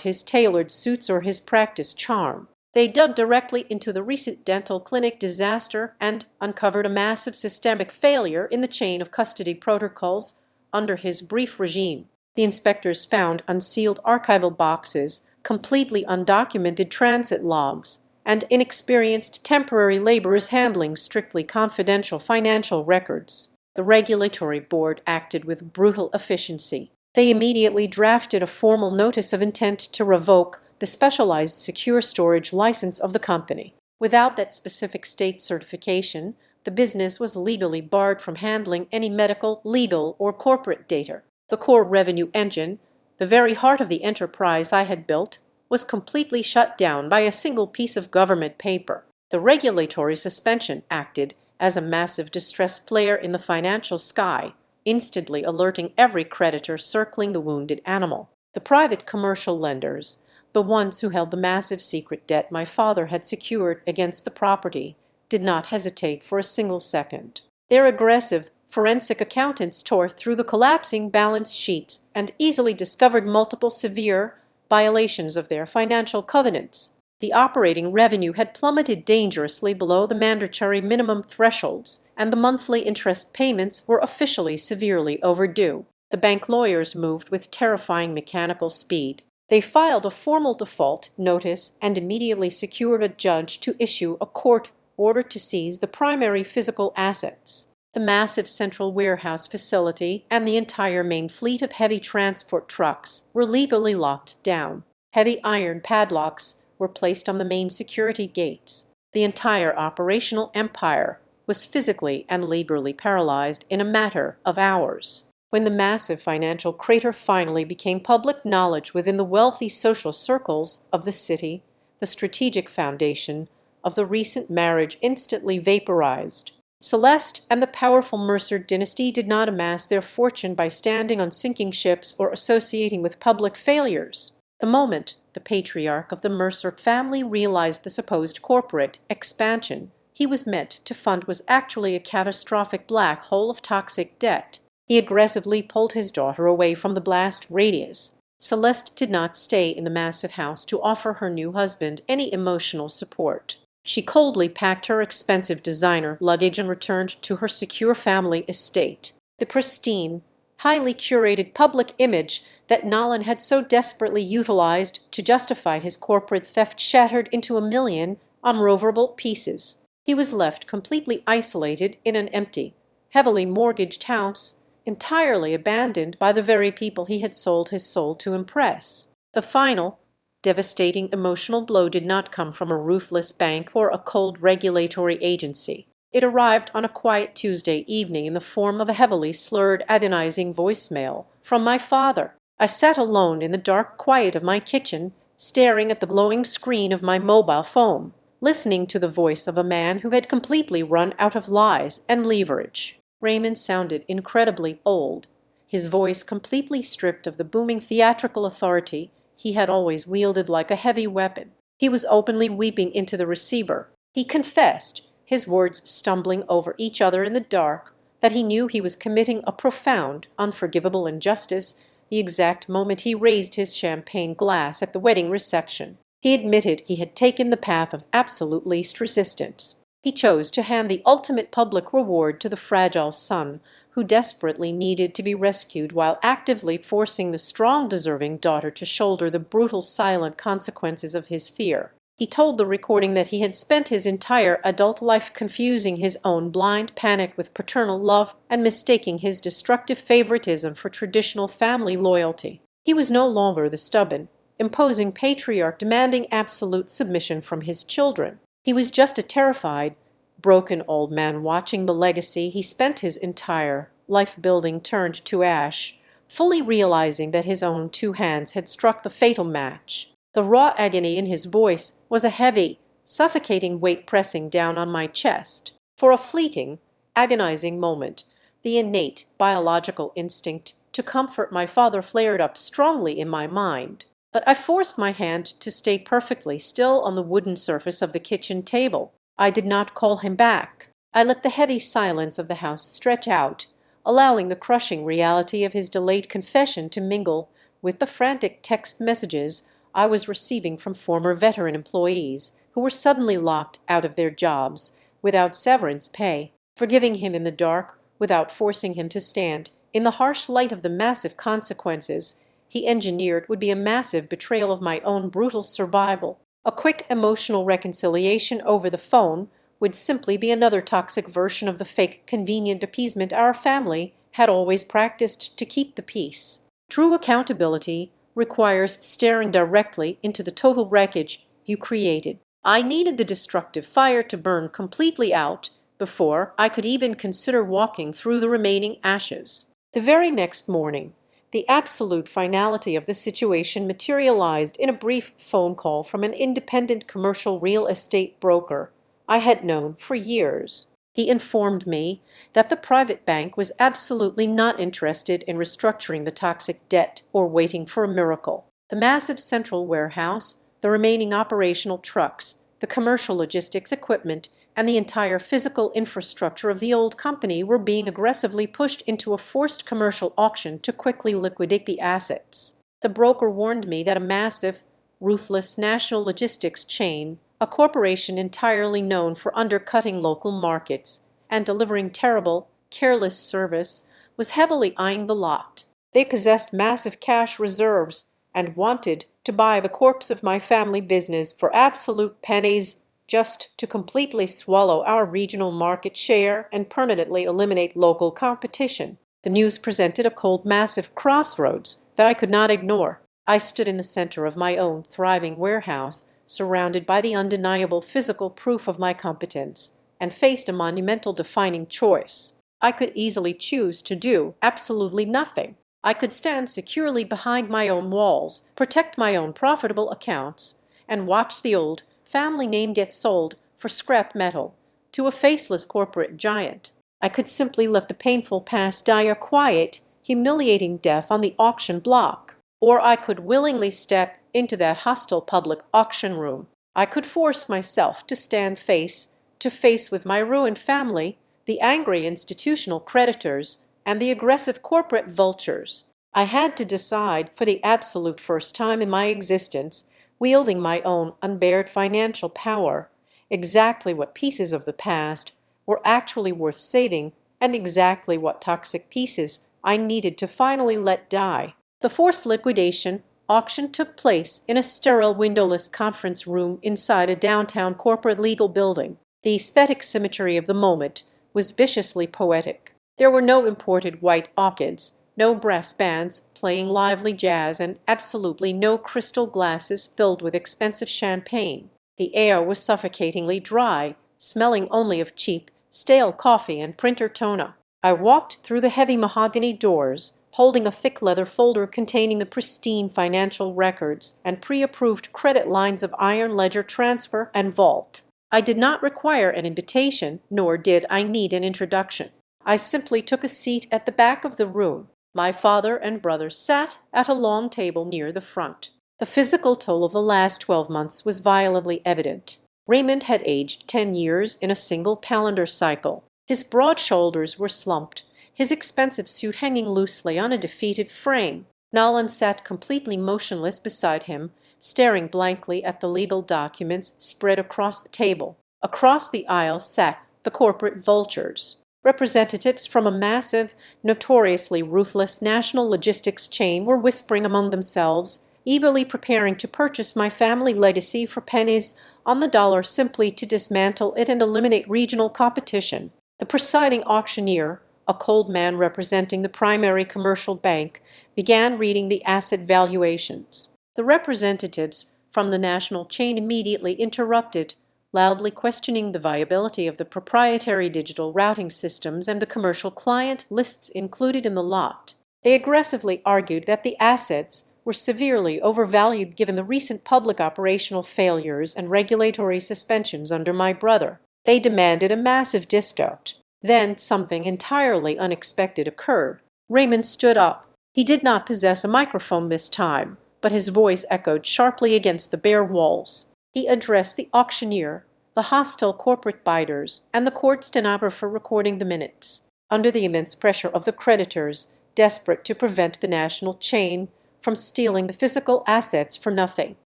Speaker 1: his tailored suits or his practiced charm. They dug directly into the recent dental clinic disaster and uncovered a massive systemic failure in the chain of custody protocols under his brief regime. The inspectors found unsealed archival boxes, completely undocumented transit logs, and inexperienced temporary laborers handling strictly confidential financial records. The regulatory board acted with brutal efficiency. They immediately drafted a formal notice of intent to revoke the specialized secure storage license of the company. Without that specific state certification, the business was legally barred from handling any medical, legal, or corporate data. The core revenue engine, the very heart of the enterprise I had built, was completely shut down by a single piece of government paper. The regulatory suspension acted as a massive distress flare in the financial sky, instantly alerting every creditor circling the wounded animal. The private commercial lenders, the ones who held the massive secret debt my father had secured against the property, did not hesitate for a single second. Their aggressive forensic accountants tore through the collapsing balance sheets and easily discovered multiple severe violations of their financial covenants. The operating revenue had plummeted dangerously below the mandatory minimum thresholds, and the monthly interest payments were officially severely overdue. The bank lawyers moved with terrifying mechanical speed. They filed a formal default notice and immediately secured a judge to issue a court order to seize the primary physical assets. The massive central warehouse facility and the entire main fleet of heavy transport trucks were legally locked down. Heavy iron padlocks were placed on the main security gates. The entire operational empire was physically and legally paralyzed in a matter of hours. When the massive financial crater finally became public knowledge within the wealthy social circles of the city, the strategic foundation of the recent marriage instantly vaporized. Celeste and the powerful Mercer dynasty did not amass their fortune by standing on sinking ships or associating with public failures. The moment the patriarch of the Mercer family realized the supposed corporate expansion he was meant to fund was actually a catastrophic black hole of toxic debt, he aggressively pulled his daughter away from the blast radius. Celeste did not stay in the massive house to offer her new husband any emotional support. She coldly packed her expensive designer luggage and returned to her secure family estate. The pristine, highly curated public image that Nolan had so desperately utilized to justify his corporate theft shattered into a million unrovable pieces. He was left completely isolated in an empty, heavily mortgaged house, entirely abandoned by the very people he had sold his soul to impress. The final, devastating emotional blow did not come from a ruthless bank or a cold regulatory agency. It arrived on a quiet Tuesday evening in the form of a heavily slurred, agonizing voicemail from my father. I sat alone in the dark quiet of my kitchen, staring at the glowing screen of my mobile phone, listening to the voice of a man who had completely run out of lies and leverage. Raymond sounded incredibly old, his voice completely stripped of the booming theatrical authority he had always wielded like a heavy weapon. He was openly weeping into the receiver. He confessed, his words stumbling over each other in the dark, that he knew he was committing a profound, unforgivable injustice the exact moment he raised his champagne glass at the wedding reception. He admitted he had taken the path of absolute least resistance. He chose to hand the ultimate public reward to the fragile son who desperately needed to be rescued while actively forcing the strong, deserving daughter to shoulder the brutal, silent consequences of his fear. He told the recording that he had spent his entire adult life confusing his own blind panic with paternal love and mistaking his destructive favoritism for traditional family loyalty. He was no longer the stubborn, imposing patriarch demanding absolute submission from his children. He was just a terrified, broken old man watching the legacy he spent his entire life building turned to ash, fully realizing that his own two hands had struck the fatal match. The raw agony in his voice was a heavy, suffocating weight pressing down on my chest. For a fleeting, agonizing moment, the innate biological instinct to comfort my father flared up strongly in my mind. But I forced my hand to stay perfectly still on the wooden surface of the kitchen table. I did not call him back. I let the heavy silence of the house stretch out, allowing the crushing reality of his delayed confession to mingle with the frantic text messages I was receiving from former veteran employees who were suddenly locked out of their jobs without severance pay. Forgiving him in the dark without forcing him to stand in the harsh light of the massive consequences he engineered would be a massive betrayal of my own brutal survival. A quick emotional reconciliation over the phone would simply be another toxic version of the fake convenient appeasement our family had always practiced to keep the peace. True accountability requires staring directly into the total wreckage you created. I needed the destructive fire to burn completely out before I could even consider walking through the remaining ashes. The very next morning, the absolute finality of the situation materialized in a brief phone call from an independent commercial real estate broker I had known for years. He informed me that the private bank was absolutely not interested in restructuring the toxic debt or waiting for a miracle. The massive central warehouse, the remaining operational trucks, the commercial logistics equipment, and the entire physical infrastructure of the old company were being aggressively pushed into a forced commercial auction to quickly liquidate the assets. The broker warned me that a massive, ruthless national logistics chain, a corporation entirely known for undercutting local markets and delivering terrible, careless service, was heavily eyeing the lot. They possessed massive cash reserves and wanted to buy the corpse of my family business for absolute pennies, just to completely swallow our regional market share and permanently eliminate local competition. The news presented a cold, massive crossroads that I could not ignore. I stood in the center of my own thriving warehouse, surrounded by the undeniable physical proof of my competence, and faced a monumental defining choice. I could easily choose to do absolutely nothing. I could stand securely behind my own walls, protect my own profitable accounts, and watch the old family name get sold for scrap metal to a faceless corporate giant. I could simply let the painful past die a quiet, humiliating death on the auction block. Or I could willingly step into that hostile public auction room. I could force myself to stand face to face with my ruined family, the angry institutional creditors, and the aggressive corporate vultures. I had to decide for the absolute first time in my existence, wielding my own unbared financial power, exactly what pieces of the past were actually worth saving, and exactly what toxic pieces I needed to finally let die. The forced liquidation auction took place in a sterile windowless conference room inside a downtown corporate legal building. The aesthetic symmetry of the moment was viciously poetic. There were no imported white orchids, no brass bands playing lively jazz, and absolutely no crystal glasses filled with expensive champagne. The air was suffocatingly dry, smelling only of cheap, stale coffee and printer toner. I walked through the heavy mahogany doors, holding a thick leather folder containing the pristine financial records and pre-approved credit lines of Iron Ledger Transfer and Vault. I did not require an invitation, nor did I need an introduction. I simply took a seat at the back of the room. My father and brother sat at a long table near the front. The physical toll of the last 12 months was violently evident. Raymond had aged 10 years in a single calendar cycle. His broad shoulders were slumped, his expensive suit hanging loosely on a defeated frame. Nolan sat completely motionless beside him, staring blankly at the legal documents spread across the table. Across the aisle sat the corporate vultures, representatives from a massive, notoriously ruthless national logistics chain were whispering among themselves, eagerly preparing to purchase my family legacy for pennies on the dollar simply to dismantle it and eliminate regional competition. The presiding auctioneer, a cold man representing the primary commercial bank, began reading the asset valuations. The representatives from the national chain immediately interrupted, loudly questioning the viability of the proprietary digital routing systems and the commercial client lists included in the lot. They aggressively argued that the assets were severely overvalued given the recent public operational failures and regulatory suspensions under my brother. They demanded a massive discount. Then something entirely unexpected occurred. Raymond stood up. He did not possess a microphone this time, but his voice echoed sharply against the bare walls. He addressed the auctioneer, the hostile corporate bidders, and the court stenographer recording the minutes. Under the immense pressure of the creditors, desperate to prevent the national chain from stealing the physical assets for nothing,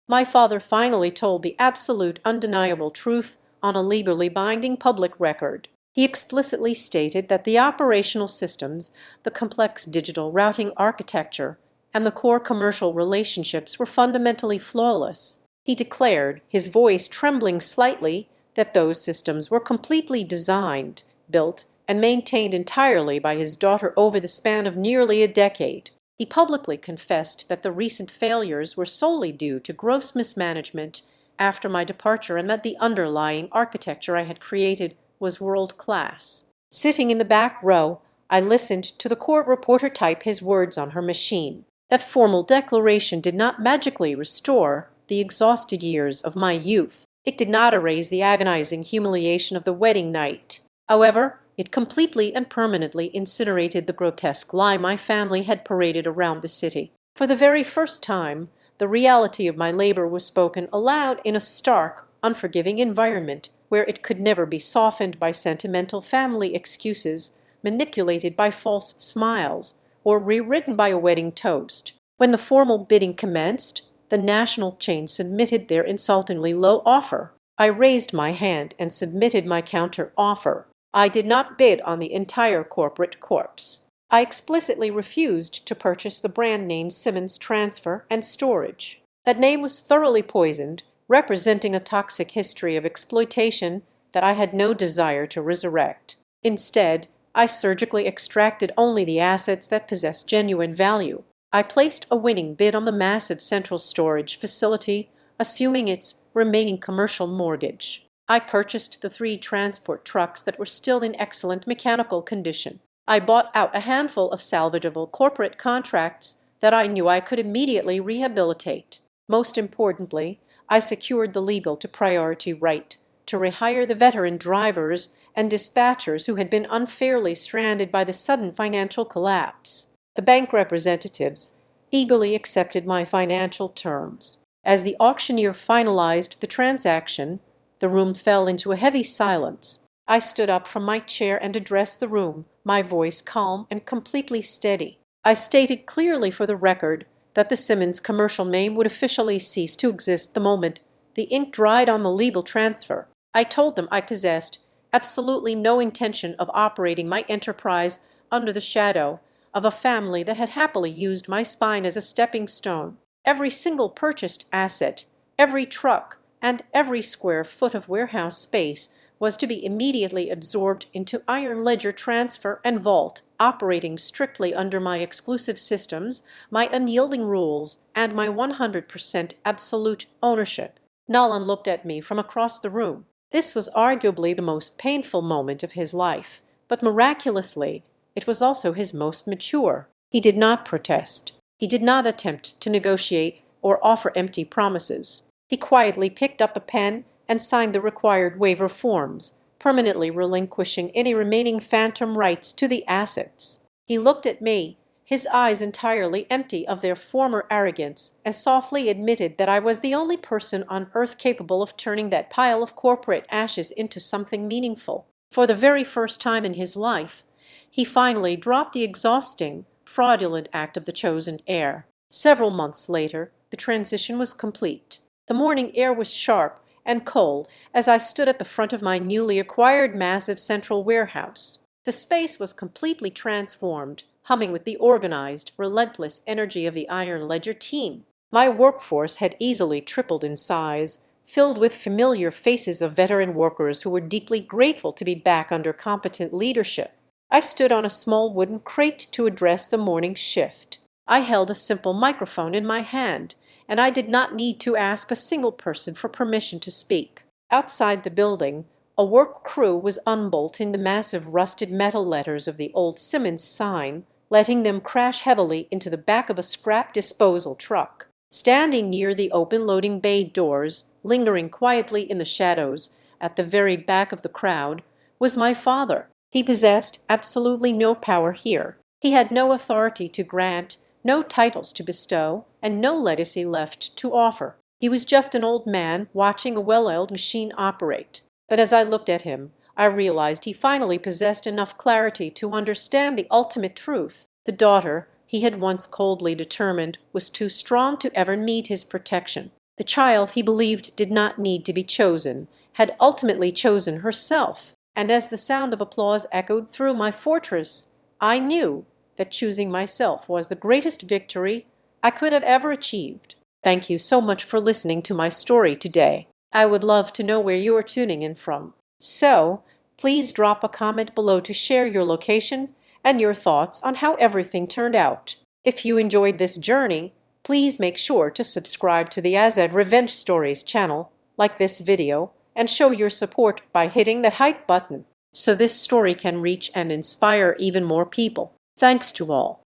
Speaker 1: my father finally told the absolute undeniable truth on a legally binding public record. He explicitly stated that the operational systems, the complex digital routing architecture, and the core commercial relationships were fundamentally flawless. He declared, his voice trembling slightly, that those systems were completely designed, built, and maintained entirely by his daughter over the span of nearly a decade. He publicly confessed that the recent failures were solely due to gross mismanagement after my departure and that the underlying architecture I had created was world-class. Sitting in the back row, I listened to the court reporter type his words on her machine. That formal declaration did not magically restore the exhausted years of my youth. It did not erase the agonizing humiliation of the wedding night. However, it completely and permanently incinerated the grotesque lie my family had paraded around the city. For the very first time, the reality of my labor was spoken aloud in a stark, unforgiving environment where it could never be softened by sentimental family excuses, manipulated by false smiles, or rewritten by a wedding toast. When the formal bidding commenced, the national chain submitted their insultingly low offer. I raised my hand and submitted my counter-offer. I did not bid on the entire corporate corpse. I explicitly refused to purchase the brand name Simmons Transfer and Storage. That name was thoroughly poisoned, representing a toxic history of exploitation that I had no desire to resurrect. Instead, I surgically extracted only the assets that possessed genuine value. I placed a winning bid on the massive central storage facility, assuming its remaining commercial mortgage. I purchased the 3 transport trucks that were still in excellent mechanical condition. I bought out a handful of salvageable corporate contracts that I knew I could immediately rehabilitate. Most importantly, I secured the legal to priority right to rehire the veteran drivers and dispatchers who had been unfairly stranded by the sudden financial collapse. The bank representatives eagerly accepted my financial terms. As the auctioneer finalized the transaction, the room fell into a heavy silence. I stood up from my chair and addressed the room, my voice calm and completely steady. I stated clearly for the record that the Simmons commercial name would officially cease to exist the moment the ink dried on the legal transfer. I told them I possessed absolutely no intention of operating my enterprise under the shadow of a family that had happily used my spine as a stepping stone. Every single purchased asset, every truck, and every square foot of warehouse space was to be immediately absorbed into iron ledger transfer and vault, operating strictly under my exclusive systems, my unyielding rules, and my 100% absolute ownership. Nolan looked at me from across the room. This was arguably the most painful moment of his life, but miraculously, it was also his most mature. He did not protest. He did not attempt to negotiate or offer empty promises. He quietly picked up a pen and signed the required waiver forms, permanently relinquishing any remaining phantom rights to the assets. He looked at me, his eyes entirely empty of their former arrogance, and softly admitted that I was the only person on earth capable of turning that pile of corporate ashes into something meaningful. For the very first time in his life, he finally dropped the exhausting, fraudulent act of the chosen heir. Several months later, the transition was complete. The morning air was sharp and cold as I stood at the front of my newly acquired massive central warehouse. The space was completely transformed, humming with the organized, relentless energy of the Iron Ledger team. My workforce had easily tripled in size, filled with familiar faces of veteran workers who were deeply grateful to be back under competent leadership. I stood on a small wooden crate to address the morning shift. I held a simple microphone in my hand, and I did not need to ask a single person for permission to speak. Outside the building, a work crew was unbolting the massive rusted metal letters of the old Simmons sign, letting them crash heavily into the back of a scrap disposal truck. Standing near the open loading bay doors, lingering quietly in the shadows at the very back of the crowd, was my father. He possessed absolutely no power here. He had no authority to grant, no titles to bestow, and no legacy left to offer. He was just an old man watching a well-oiled machine operate. But as I looked at him, I realized he finally possessed enough clarity to understand the ultimate truth. The daughter he had once coldly determined was too strong to ever need his protection. The child he believed did not need to be chosen had ultimately chosen herself. And as the sound of applause echoed through my fortress, I knew that choosing myself was the greatest victory I could have ever achieved. Thank you so much for listening to my story today. I would love to know where you are tuning in from. So, please drop a comment below to share your location and your thoughts on how everything turned out. If you enjoyed this journey, please make sure to subscribe to the Azad Revenge Stories channel, like this video, and show your support by hitting that like button so this story can reach and inspire even more people. Thanks to all.